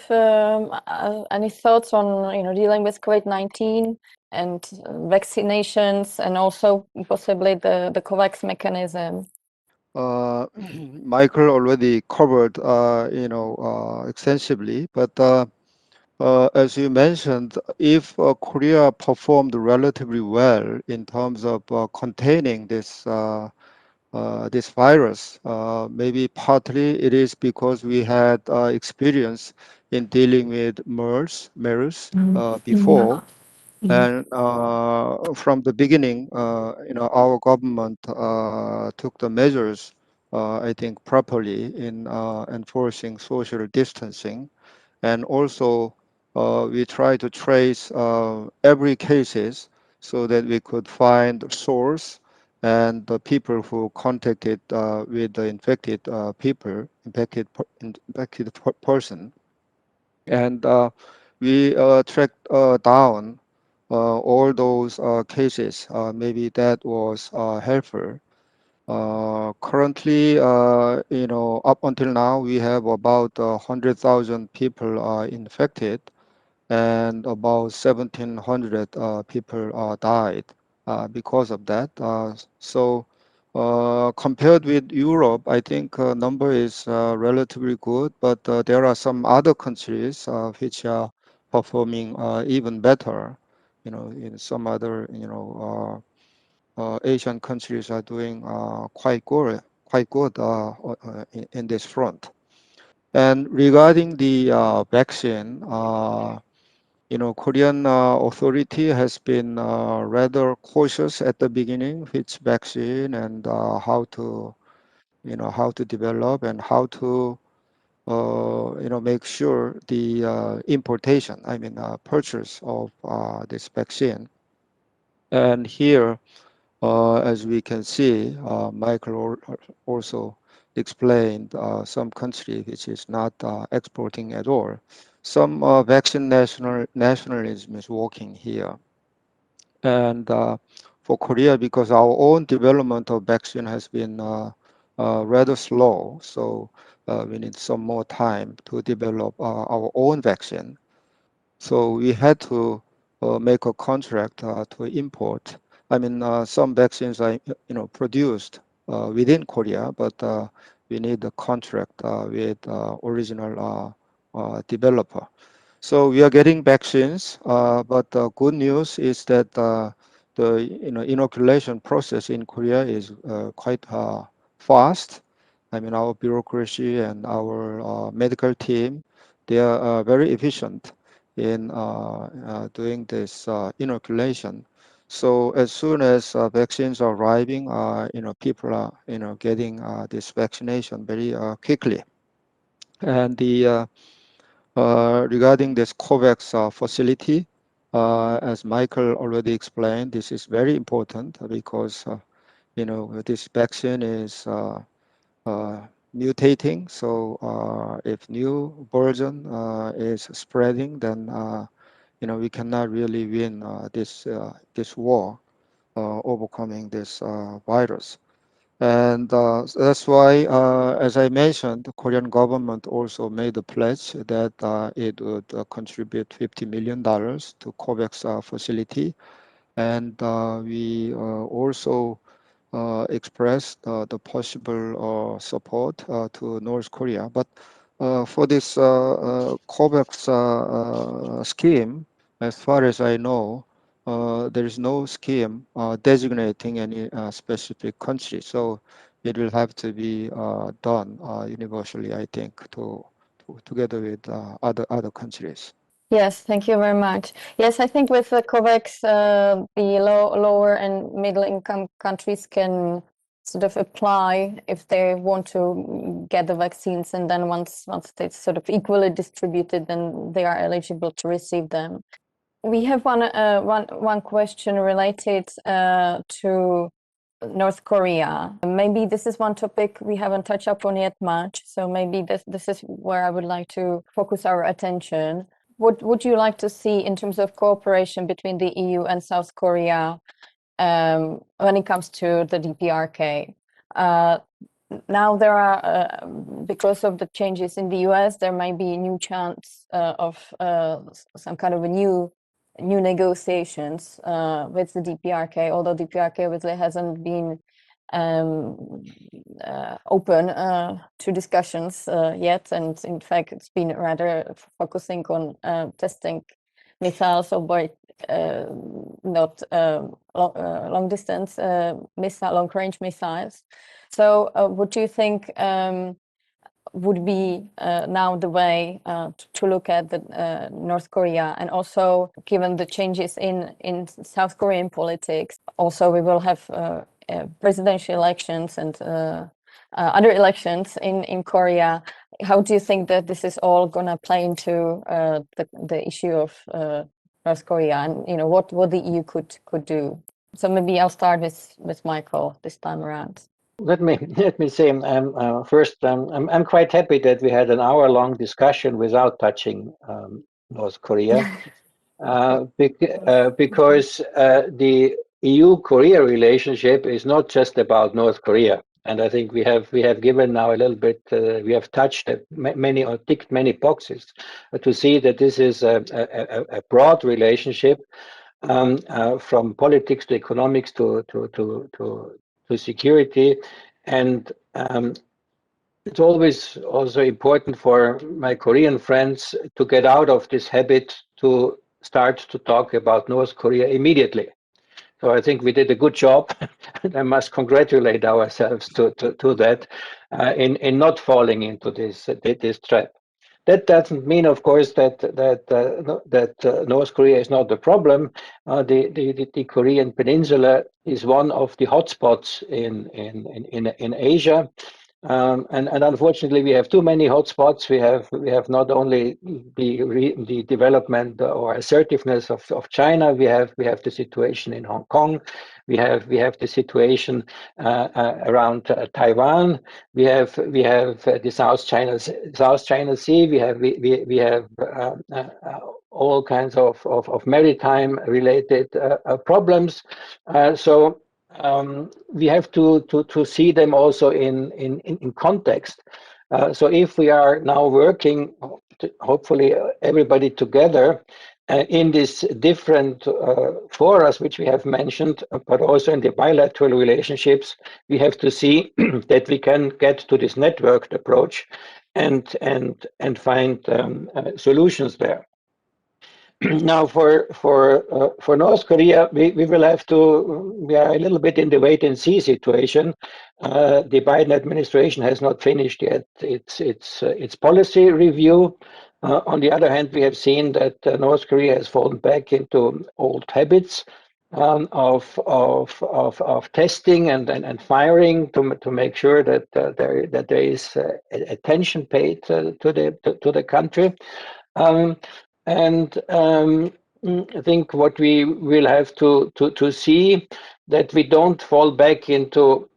any thoughts on dealing with COVID-19 and vaccinations, and also possibly the COVAX mechanism. Michael already covered, extensively, but as you mentioned, if Korea performed relatively well in terms of containing this virus, maybe partly it is because we had experience in dealing with MERS before, and from the beginning, our government took the measures, I think, properly in enforcing social distancing. And also, we try to trace every cases so that we could find the source and the people who contacted with the infected person. And we tracked down all those cases. Maybe that was helpful. Currently, up until now, we have about 100,000 people infected, and about 1,700 people died because of that. So compared with Europe, I think number is relatively good, but there are some other countries which are performing even better. In some other, Asian countries are doing quite good in this front. And regarding the vaccine, Korean authority has been rather cautious at the beginning which vaccine and how to develop and how to make sure the importation, purchase of this vaccine. And here, as we can see, Michael also explained some country which is not exporting at all. Some vaccine nationalism is working here. And for Korea, because our own development of vaccine has been rather slow, so we need some more time to develop our own vaccine. So we had to make a contract to import. Some vaccines are produced within Korea, but we need a contract with original developer. So we are getting vaccines, but the good news is that the inoculation process in Korea is quite fast. Our bureaucracy and our medical team, they are very efficient in doing this inoculation. So as soon as vaccines are arriving, people are getting this vaccination very quickly. And the regarding this COVAX facility, as Michael already explained, this is very important because this vaccine is mutating. So if new version is spreading, then we cannot really win this war overcoming this virus. And that's why, as I mentioned, the Korean government also made a pledge that it would contribute $50 million to COVAX facility. And we also expressed the possible support to North Korea. But for this COVAX scheme, as far as I know, there is no scheme designating any specific country. So it will have to be done universally, I think, together with other countries. Yes, thank you very much. Yes, I think with the COVAX, the lower and middle income countries can sort of apply if they want to get the vaccines, and then once it's sort of equally distributed, then they are eligible to receive them. We have one question related to North Korea. Maybe this is one topic we haven't touched upon yet much, so maybe this is where I would like to focus our attention. What would you like to see in terms of cooperation between the EU and South Korea when it comes to the DPRK? Now there are, because of the changes in the US, there might be a new chance of some kind of a new negotiations with the DPRK, although DPRK obviously hasn't been open to discussions yet, and in fact it's been rather focusing on testing missiles, or not long distance missile, long range missiles. So what do you think would be now the way to look at the North Korea, and also given the changes in South Korean politics, also we will have presidential elections and other elections in Korea. How do you think that this is all gonna play into the issue of North Korea, and what the EU could do? So maybe I'll start with Michael this time around. Let me say first, I'm quite happy that we had an hour-long discussion without touching North Korea, because the EU-Korea relationship is not just about North Korea, and I think we have given now a little bit. We have touched many or ticked many boxes to see that this is a broad relationship, from politics to economics to security, and it's always also important for my Korean friends to get out of this habit to start to talk about North Korea immediately. So I think we did a good job, and I must congratulate ourselves to that, in not falling into this trap. That doesn't mean, of course, that North Korea is not the problem. The Korean Peninsula is one of the hotspots in Asia, And unfortunately, we have too many hotspots. We have not only the development or assertiveness of China. We have the situation in Hong Kong. We have the situation around Taiwan. We have the South China Sea. We have all kinds of maritime related problems. So we have to see them also in context. So if we are now working, hopefully everybody together in these different forums which we have mentioned, but also in the bilateral relationships, we have to see that we can get to this networked approach and find solutions there. Now, for North Korea, we will have to. We are a little bit in the wait and see situation. The Biden administration has not finished yet its policy review. On the other hand, we have seen that North Korea has fallen back into old habits of testing and firing to make sure that there is attention paid to the country. I think what we will have to see that we don't fall back into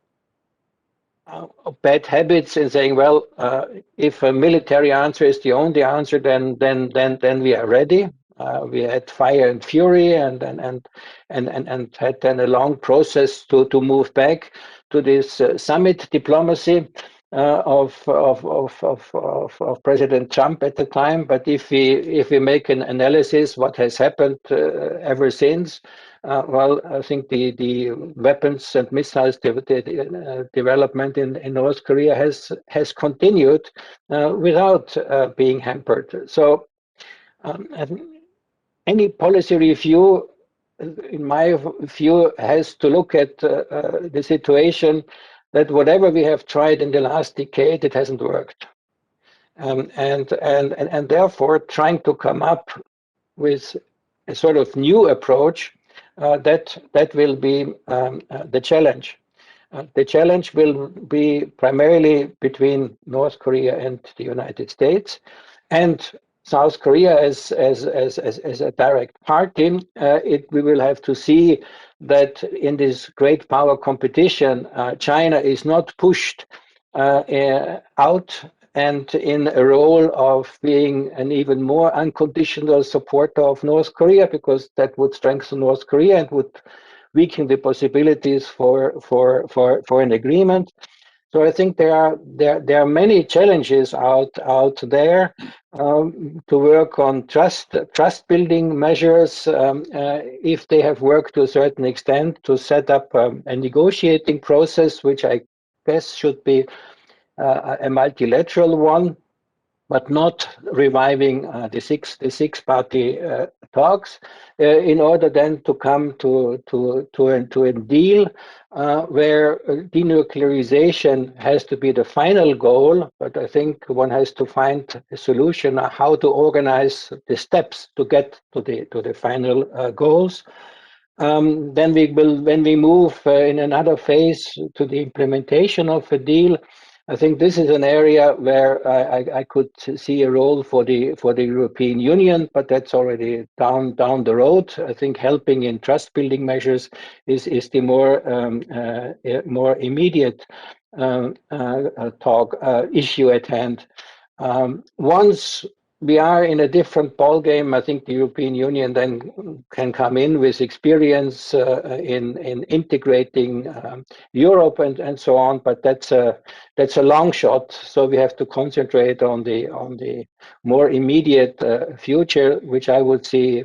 bad habits and saying, well, if a military answer is the only answer, then we are ready. We had fire and fury and had then a long process to move back to this summit diplomacy of President Trump at the time. But if we make an analysis, what has happened ever since, well, I think the weapons and missiles development in North Korea has continued without being hampered. So any policy review, in my view, has to look at the situation that whatever we have tried in the last decade, it hasn't worked. And therefore trying to come up with a sort of new approach that will be the challenge. The challenge will be primarily between North Korea and the United States, and South Korea as a direct party. We will have to see that in this great power competition, China is not pushed out and in a role of being an even more unconditional supporter of North Korea, because that would strengthen North Korea and would weaken the possibilities for an agreement. So I think there are many challenges out there to work on trust building measures, if they have worked to a certain extent, to set up a negotiating process, which I guess should be a multilateral one, but not reviving the six party talks, in order then to come to a deal where denuclearization has to be the final goal. But I think one has to find a solution on how to organize the steps to get to the final goals. Then when we move in another phase to the implementation of a deal, I think this is an area where I could see a role for the European Union, but that's already down the road. I think helping in trust building measures is the more immediate issue at hand. Once we are in a different ballgame, I think the European Union then can come in with experience in integrating Europe and so on. But that's a long shot. So we have to concentrate on the more immediate future, which I would see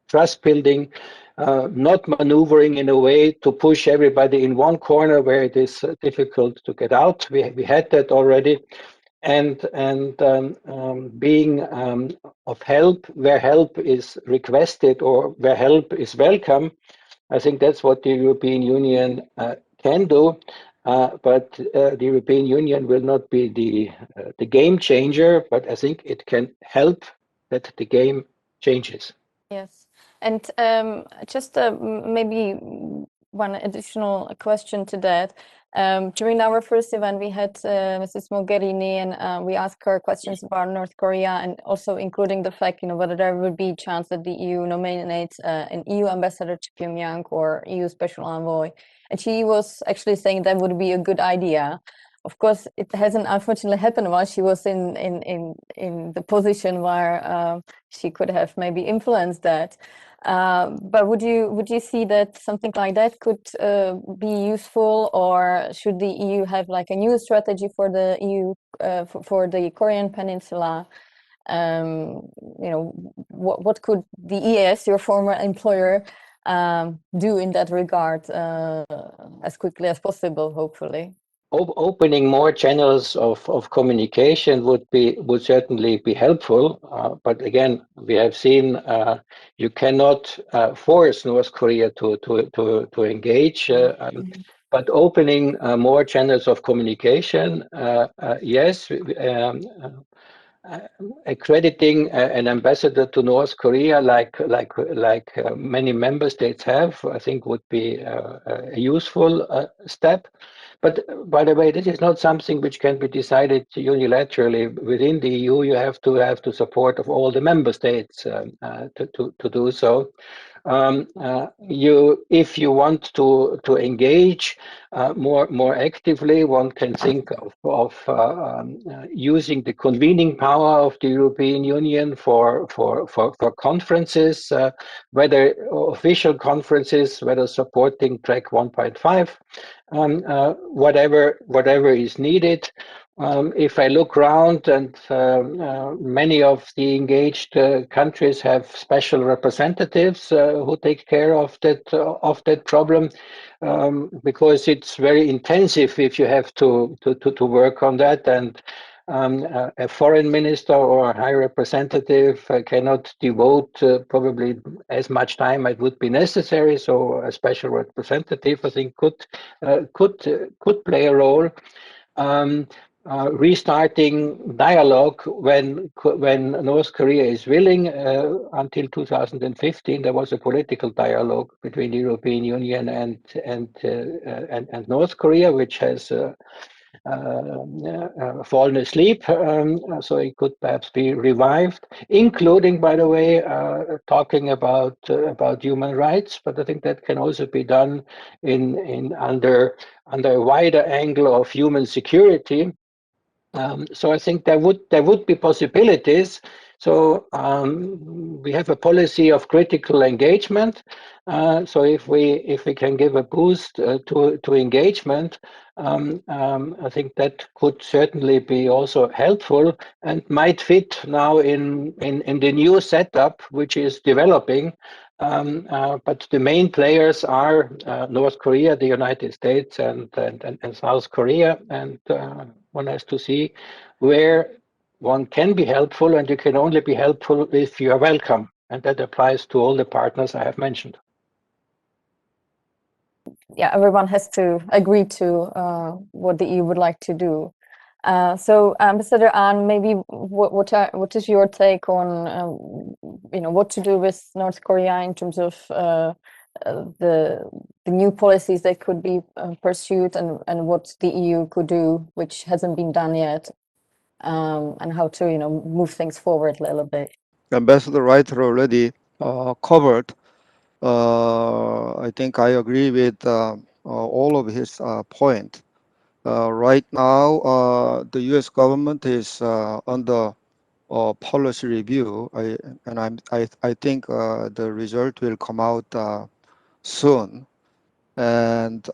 trust building, not maneuvering in a way to push everybody in one corner where it is difficult to get out. We had that already. And being of help where help is requested or where help is welcome. I think that's what the European Union can do, but the European Union will not be the game changer, but I think it can help that the game changes. Yes, and just maybe one additional question to that. During our first event, we had Mrs. Mogherini, and we asked her questions about North Korea, and also including the fact, whether there would be a chance that the EU nominates an EU ambassador to Pyongyang or EU special envoy. And she was actually saying that would be a good idea. Of course, it hasn't unfortunately happened while she was in the position where she could have maybe influenced that. But would you see that something like that could be useful, or should the EU have like a new strategy for the EU for the Korean Peninsula? What could the EAS, your former employer, do in that regard as quickly as possible, hopefully? Opening more channels of communication would certainly be helpful, but again, we have seen you cannot force North Korea to engage. But opening more channels of communication, yes. Accrediting an ambassador to North Korea, like many member states have, I think would be a useful step. But by the way, this is not something which can be decided unilaterally within the EU. You have to have the support of all the member states to do so. If you want to engage more actively, one can think of using the convening power of the European Union for conferences, whether official conferences, whether supporting track 1.5, whatever is needed. If I look around, and many of the engaged countries have special representatives who take care of that problem, because it's very intensive if you have to work on that, and a foreign minister or a high representative cannot devote probably as much time as would be necessary. So a special representative, I think, could play a role. Restarting dialogue when North Korea is willing. Until 2015, there was a political dialogue between the European Union and North Korea, which has fallen asleep. So it could perhaps be revived, including, by the way, talking about human rights. But I think that can also be done under a wider angle of human security. So I think there would be possibilities. So we have a policy of critical engagement. So if we can give a boost to engagement, I think that could certainly be also helpful and might fit now in the new setup which is developing. But the main players are North Korea, the United States, and South Korea, and one has to see where one can be helpful, and you can only be helpful if you are welcome, and that applies to all the partners I have mentioned. Yeah, everyone has to agree to what the EU would like to do. So, Ambassador Ahn, maybe what is your take on what to do with North Korea in terms of the new policies that could be pursued, and what the EU could do, which hasn't been done yet, and how to move things forward a little bit. Ambassador Reiterer already covered. I think I agree with all of his point. Right now, the U.S. government is under policy review, I think the result will come out soon, and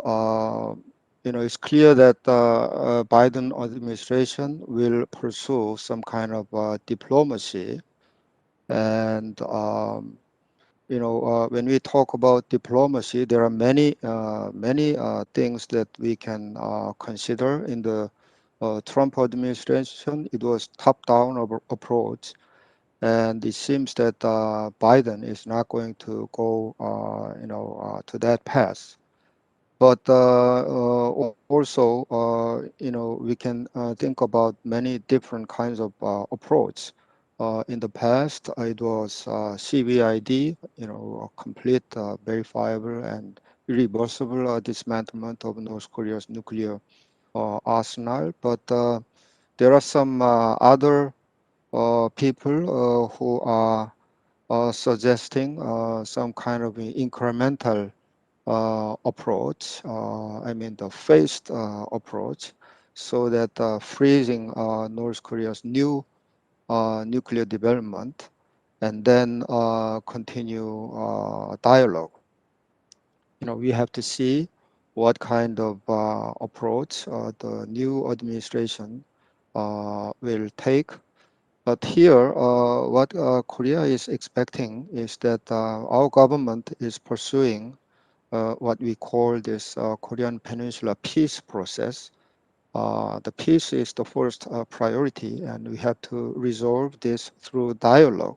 it's clear that Biden administration will pursue some kind of diplomacy, and when we talk about diplomacy, there are many things that we can consider. In the Trump administration, it was top-down approach, and it seems that Biden is not going to go, to that path. But also, we can think about many different kinds of approach. In the past, it was CVID, complete, verifiable, and irreversible dismantlement of North Korea's nuclear arsenal. But there are some other people who are suggesting some kind of incremental approach, I mean the phased approach, so that freezing North Korea's new nuclear development and then continue dialogue. You know, we have to see what kind of approach the new administration will take. But here, what Korea is expecting is that our government is pursuing what we call this Korean Peninsula peace process. The peace is the first priority, and we have to resolve this through dialogue.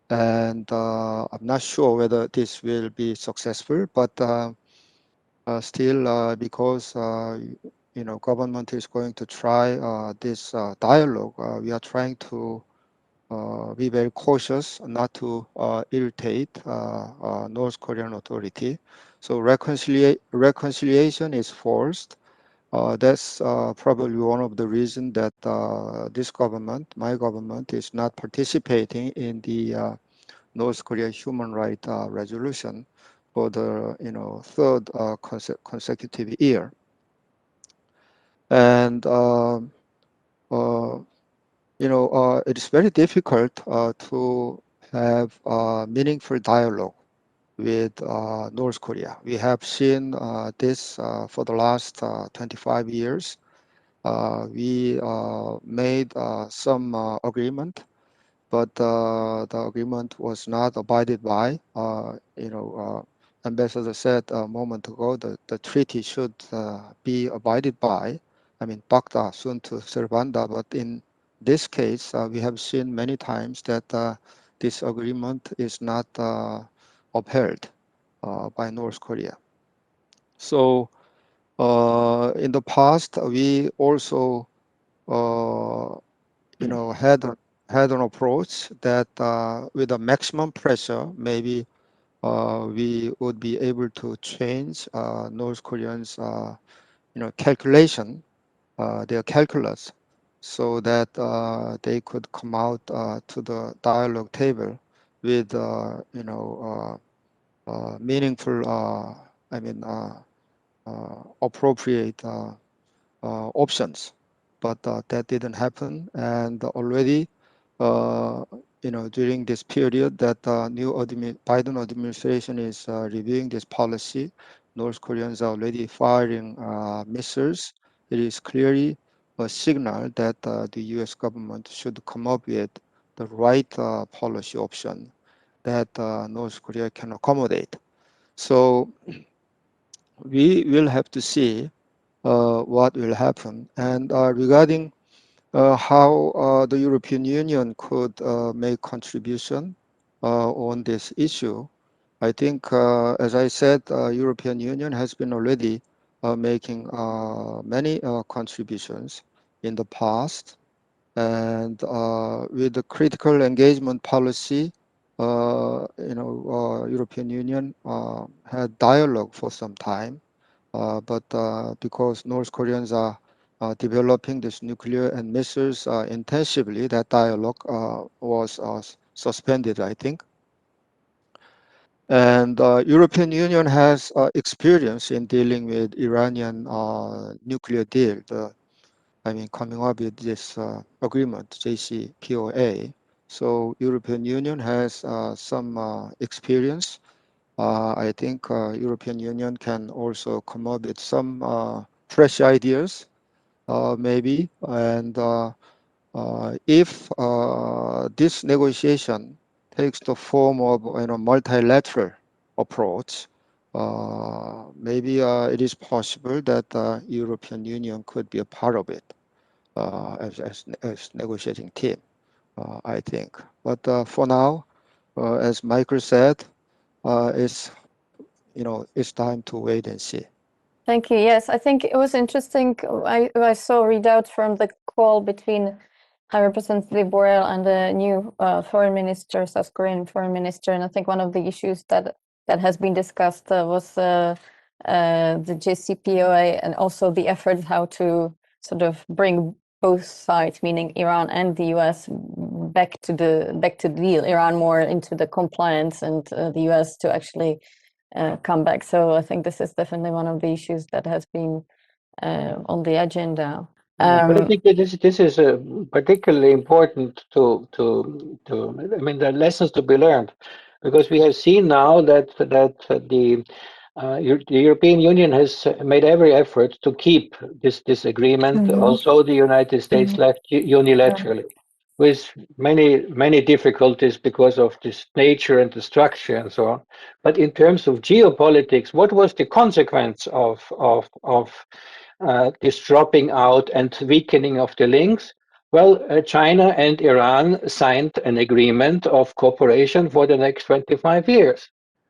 And I'm not sure whether this will be successful, but still, because you know, government is going to try this dialogue, we are trying to be very cautious not to irritate North Korean authority. So reconciliation is forced. That's probably one of the reasons that this government, my government, is not participating in the North Korea human rights resolution for the third consecutive year. And it is very difficult to have meaningful dialogue with North Korea. We have seen this for the last 25 years. We made some agreement, but the agreement was not abided by. Ambassador said a moment ago that the treaty should be abided by. I mean, pacta sunt servanda, but in this case, we have seen many times that this agreement is not upheld by North Korea. So in the past, we also had an approach that with a maximum pressure, maybe we would be able to change North Koreans' calculation, their calculus, so that they could come out to the dialogue table with meaningful, appropriate options. But that didn't happen, and already during this period that new Biden administration is reviewing this policy, North Koreans are already firing missiles. It is clearly a signal that the US government should come up with the right policy option that North Korea can accommodate. So we will have to see what will happen. And regarding how the European Union could make contribution on this issue, I think, as I said, European Union has been already making many contributions in the past, and with the critical engagement policy, European Union had dialogue for some time. But because North Koreans are developing this nuclear and missiles intensively, that dialogue was suspended, I think. And European Union has experience in dealing with Iranian nuclear deal. Coming up with this agreement, JCPOA. So European Union has some experience. I think European Union can also come up with some fresh ideas, maybe. And if this negotiation takes the form of multilateral approach, maybe it is possible that European Union could be a part of it as negotiating team, I think. But for now, as Michael said, it's time to wait and see. Thank you. Yes, I think it was interesting. I saw a readout from the call between High Representative Borrell and the new foreign minister, South Korean foreign minister, and I think one of the issues that that has been discussed was the JCPOA, and also the efforts how to sort of bring both sides, meaning Iran and the US, back to the deal. Iran more into the compliance, and the US to actually come back. So I think this is definitely one of the issues that has been on the agenda. But I think that this is particularly important to I mean, there are lessons to be learned, because we have seen now that the European Union has made every effort to keep this agreement. Also, the United States left unilaterally, with many difficulties because of this nature and the structure and so on. But in terms of geopolitics, what was the consequence of this dropping out and weakening of the links? Well, China and Iran signed an agreement of cooperation for the next 25 years.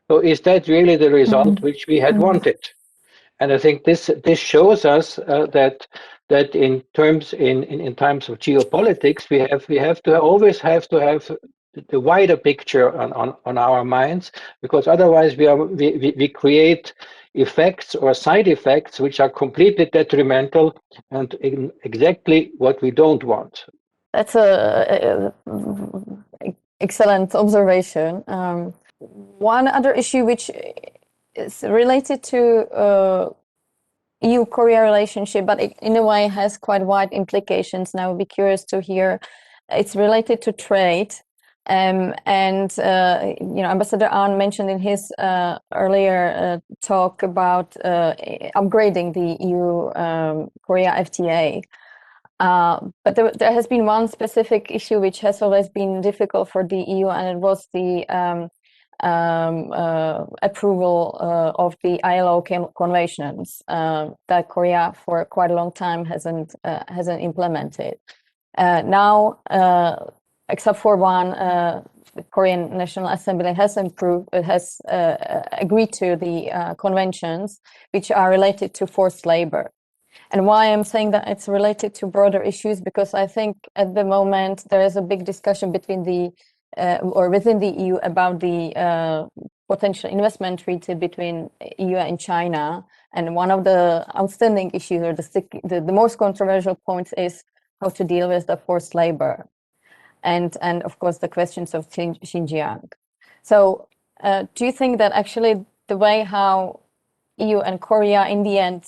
So is that really the result which we had wanted? And I think this shows us that in times of geopolitics, we have to always have the wider picture on our minds, because otherwise we create effects or side effects which are completely detrimental and exactly what we don't want. That's a excellent observation. One other issue which is related to EU-Korea relationship, but it, in a way, has quite wide implications. Now, I would be curious to hear. It's related to trade. And you know, Ambassador Ahn mentioned in his earlier talk about upgrading the EU-Korea FTA. But there has been one specific issue which has always been difficult for the EU, and it was the approval of the ILO conventions that Korea for quite a long time hasn't implemented. Now, except for one, the Korean National Assembly has agreed to the conventions which are related to forced labor. And why I'm saying that it's related to broader issues, because I think at the moment there is a big discussion between the or within the EU about the potential investment treaty between EU and China. And one of the outstanding issues, or the most controversial points, is how to deal with the forced labor, and of course the questions of Xinjiang. So do you think that actually the way how EU and Korea in the end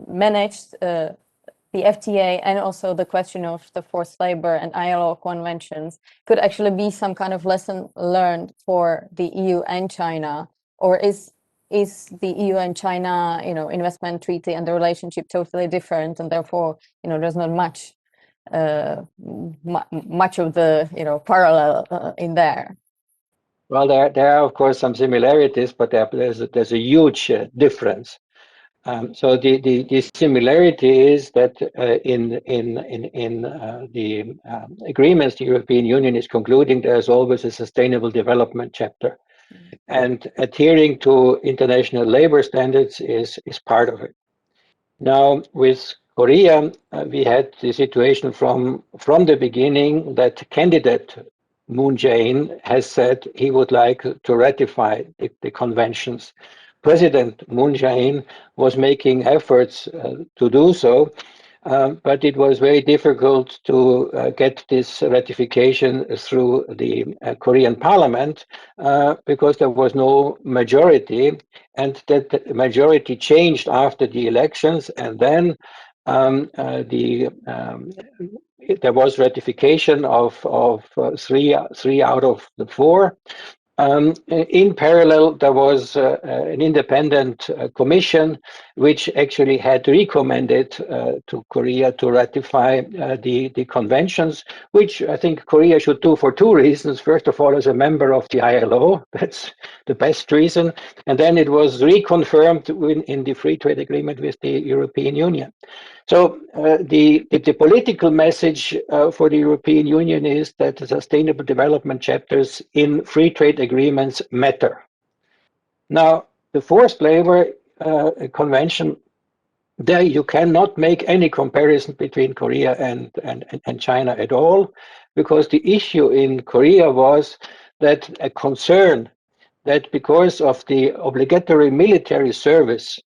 managed the FTA and also the question of the forced labor and ILO conventions could actually be some kind of lesson learned for the EU and China? Or is the EU and China, you know, investment treaty and the relationship totally different, and therefore, you know, there's not much much of the, you know, parallel in there? Well, there are of course some similarities, but there's a huge difference. So the similarity is that in the agreements the European Union is concluding, there's always a sustainable development chapter, and adhering to international labor standards is part of it. Now, with Korea, we had the situation from the beginning that candidate Moon Jae-in has said he would like to ratify the conventions. President Moon Jae-in was making efforts to do so, but it was very difficult to get this ratification through the Korean parliament because there was no majority, and that majority changed after the elections, and then there was ratification of three out of the four. In parallel, there was an independent commission which actually had recommended to Korea to ratify the conventions, which I think Korea should do for two reasons. First of all, as a member of the ILO, that's the best reason. And then it was reconfirmed in the free trade agreement with the European Union. So the political message for the European Union is that the sustainable development chapters in free trade agreements matter. Now, the forced labor convention, there you cannot make any comparison between Korea and China at all, because the issue in Korea was that a concern that because of the obligatory military service,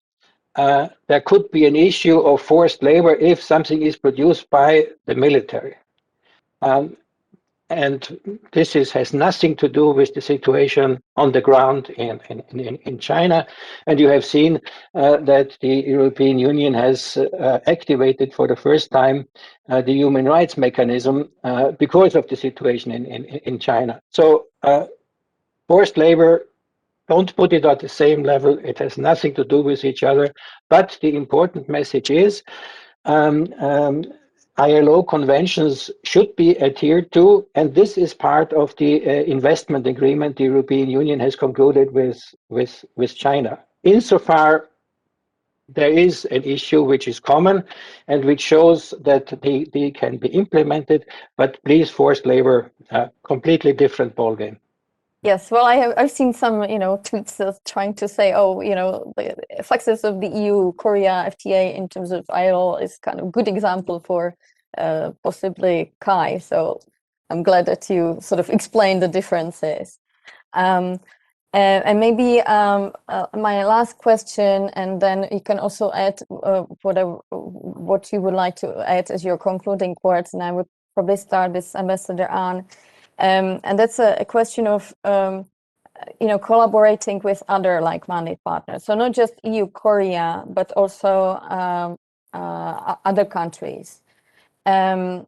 there could be an issue of forced labor if something is produced by the military. And this has nothing to do with the situation on the ground in China. And you have seen that the European Union has activated for the first time the human rights mechanism because of the situation in China. So forced labor, don't put it at the same level. It has nothing to do with each other. But the important message is ILO conventions should be adhered to, and this is part of the investment agreement the European Union has concluded with China. Insofar there is an issue which is common and which shows that they can be implemented, but please, forced labor, completely different ballgame. Yes, well, I've seen some, tweets trying to say, oh, the success of the EU-Korea FTA in terms of ILO is kind of a good example for possibly Kai. So I'm glad that you sort of explained the differences. And maybe my last question, and then you can also add what you would like to add as your concluding words. And I would probably start with Ambassador Ahn. And that's a question of, collaborating with other like-minded partners. So not just EUKorea, but also other countries. And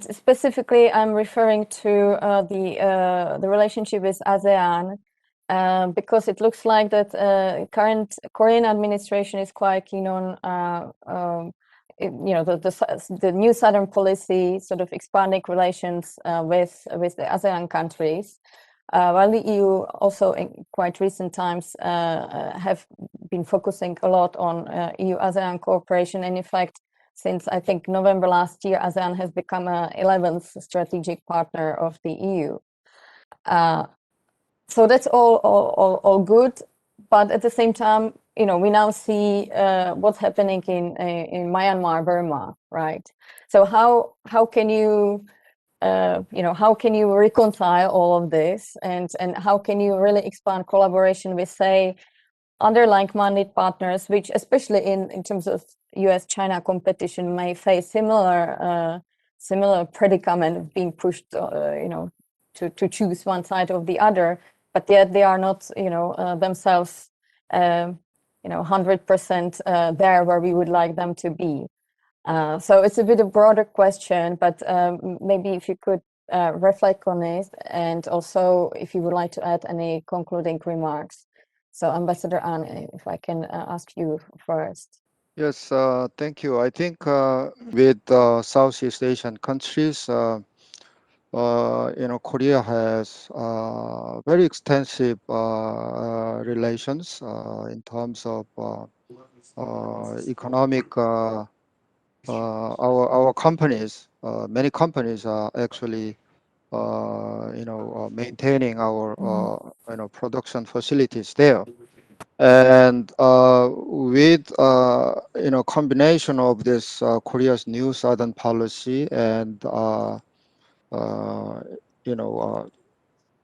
specifically, I'm referring to the relationship with ASEAN, because it looks like that current Korean administration is quite keen on the new Southern policy, sort of expanding relations with the ASEAN countries, while the EU also in quite recent times have been focusing a lot on EU-ASEAN cooperation. And in fact, since I think November last year, ASEAN has become an 11th strategic partner of the EU. So that's all good, but at the same time, we now see what's happening in Myanmar, Burma, right? So how can you reconcile all of this, and how can you really expand collaboration with, say, other like-minded partners, which especially in terms of US-China competition may face similar predicament of being pushed, to choose one side or the other, but yet they are not, themselves, 100% there where we would like them to be. So it's a bit of broader question, but maybe if you could reflect on it, and also if you would like to add any concluding remarks. So Ambassador Ahn, if I can ask you first. Yes, thank you. I think with Southeast Asian countries, Korea has very extensive relations in terms of economic. Our companies, many companies are actually, maintaining our production facilities there. And with combination of this Korea's new Southern policy and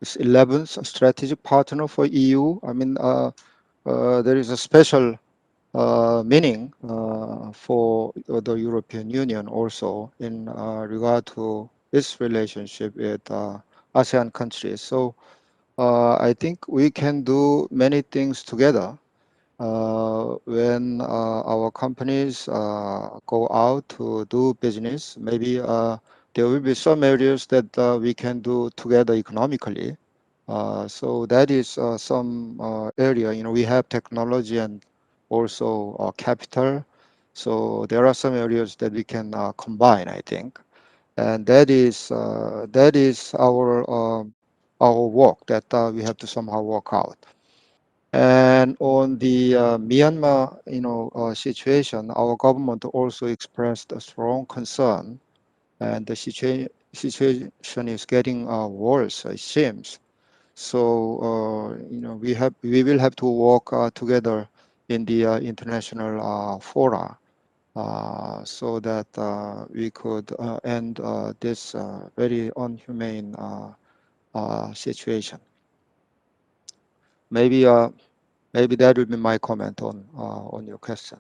this 11th strategic partner for EU, I mean, there is a special meaning for the European Union also in regard to its relationship with ASEAN countries. So I think we can do many things together when our companies go out to do business. Maybe there will be some areas that we can do together economically. So that is some area. We have technology and also capital. So there are some areas that we can combine, I think, and that is our work that we have to somehow work out. And on the Myanmar, situation, our government also expressed a strong concern, and the situation is getting worse, it seems. So, we will have to work together in the international fora so that we could end this very inhumane situation. maybe that will be my comment on your question.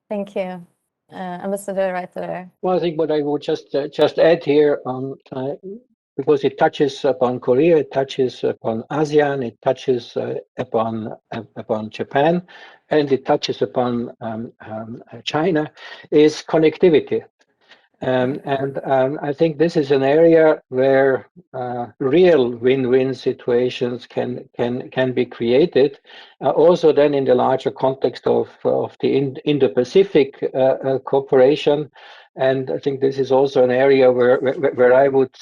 Thank you. Ambassador Reiterer. Well, I think what I would just add here, because it touches upon Korea, it touches upon ASEAN, it touches upon Japan, and it touches upon China, is connectivity. I think this is an area where real win-win situations can be created. Also, then in the larger context of the Indo-Pacific cooperation, and I think this is also an area where I would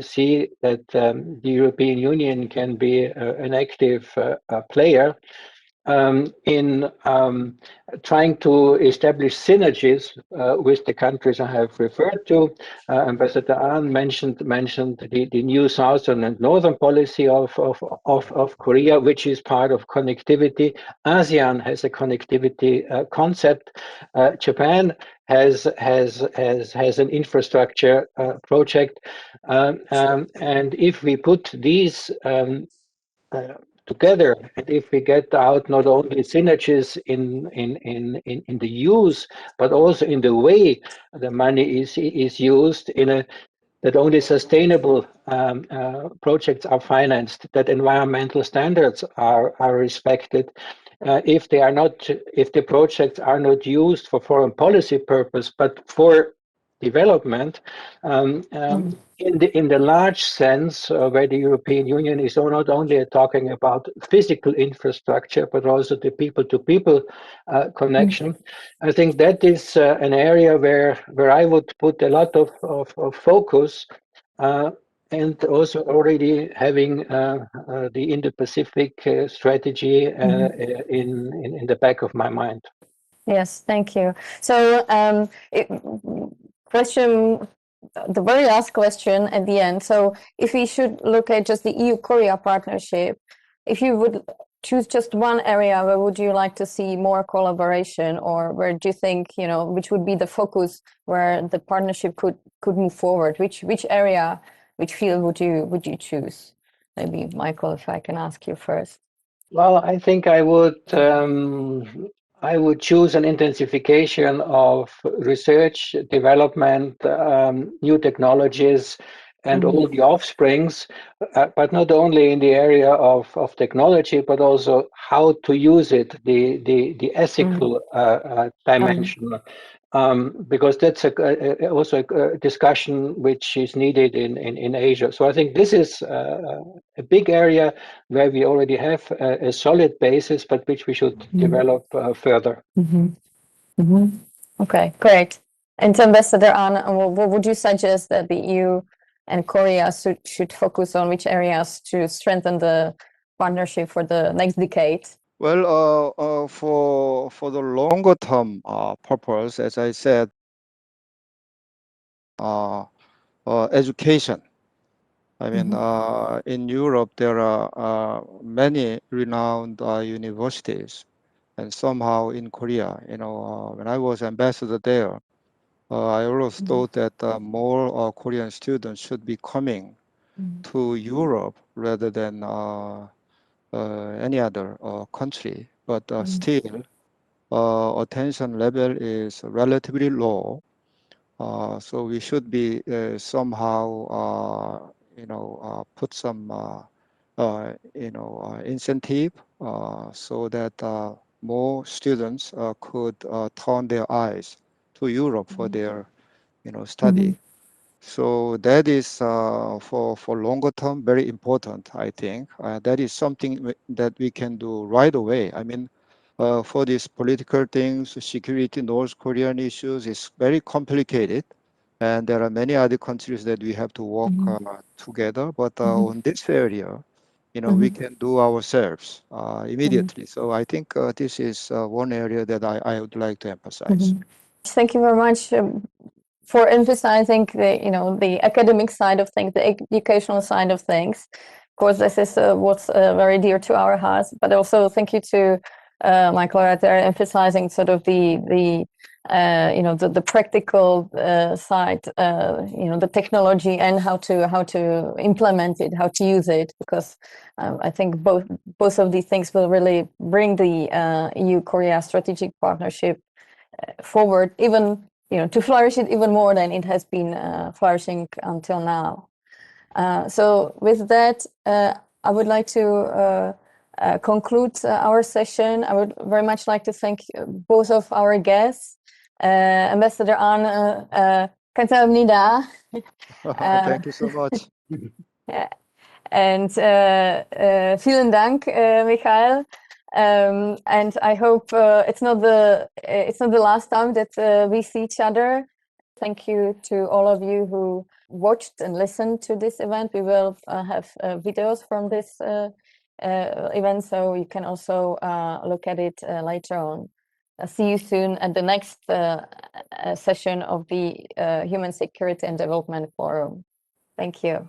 see that the European Union can be an active player. In trying to establish synergies with the countries I have referred to. Ambassador Ahn mentioned the new southern and northern policy of Korea, which is part of connectivity. ASEAN has a connectivity concept. Japan has an infrastructure project, and if we put these together, and if we get out not only synergies in the use, but also in the way the money is used, that only sustainable projects are financed, that environmental standards are respected. If the projects are not used for foreign policy purpose, but for development, in the large sense, where the European Union is not only talking about physical infrastructure, but also the people-to-people connection, I think that is an area where I would put a lot of focus, and also already having the Indo-Pacific strategy in the back of my mind. Yes, thank you. So, the very last question at the end. So, if we should look at just the EU-Korea partnership, if you would choose just one area, where would you like to see more collaboration, or where do you think, which would be the focus where the partnership could move forward? Which area, which field would you choose? Maybe Michael, if I can ask you first. Well, I think I would choose an intensification of research, development, new technologies, and all the offsprings, but not only in the area of technology, but also how to use it, the ethical dimension. Because that's also a discussion which is needed in Asia. So I think this is a big area where we already have a solid basis, but which we should develop further. Okay, great. And Ambassador Ahn, what would you suggest that the EU and Korea should focus on? Which areas to strengthen the partnership for the next decade? Well, for the longer term purpose, as I said, education. I mean, in Europe, there are many renowned universities, and somehow in Korea, when I was ambassador there, I always thought that more Korean students should be coming to Europe rather than any other country. But still, attention level is relatively low. So we should be somehow, put some, incentive so that more students could turn their eyes to Europe for their, study. So that is for longer term very important, I think. That is something that we can do right away. I mean, for these political things, security, North Korean issues is very complicated, and there are many other countries that we have to work together. But on this area, we can do ourselves immediately. So I think this is one area that I would like to emphasize. Thank you very much for emphasizing the academic side of things, the educational side of things. Of course, this is what's very dear to our hearts. But also thank you to Michael Reiterer emphasizing sort of the the practical side, the technology and how to implement it, how to use it, because I think both of these things will really bring the EU-Korea strategic partnership forward, even to flourish it even more than it has been flourishing until now. So with that, I would like to conclude our session. I would very much like to thank both of our guests. Ambassador Arne, 감사합니다. Thank you so much. And vielen Dank, Michael. And I hope it's not the last time that we see each other. Thank you to all of you who watched and listened to this event. We will have videos from this event, so you can also look at it later on. See you soon at the next session of the Human Security and Development Forum. Thank you.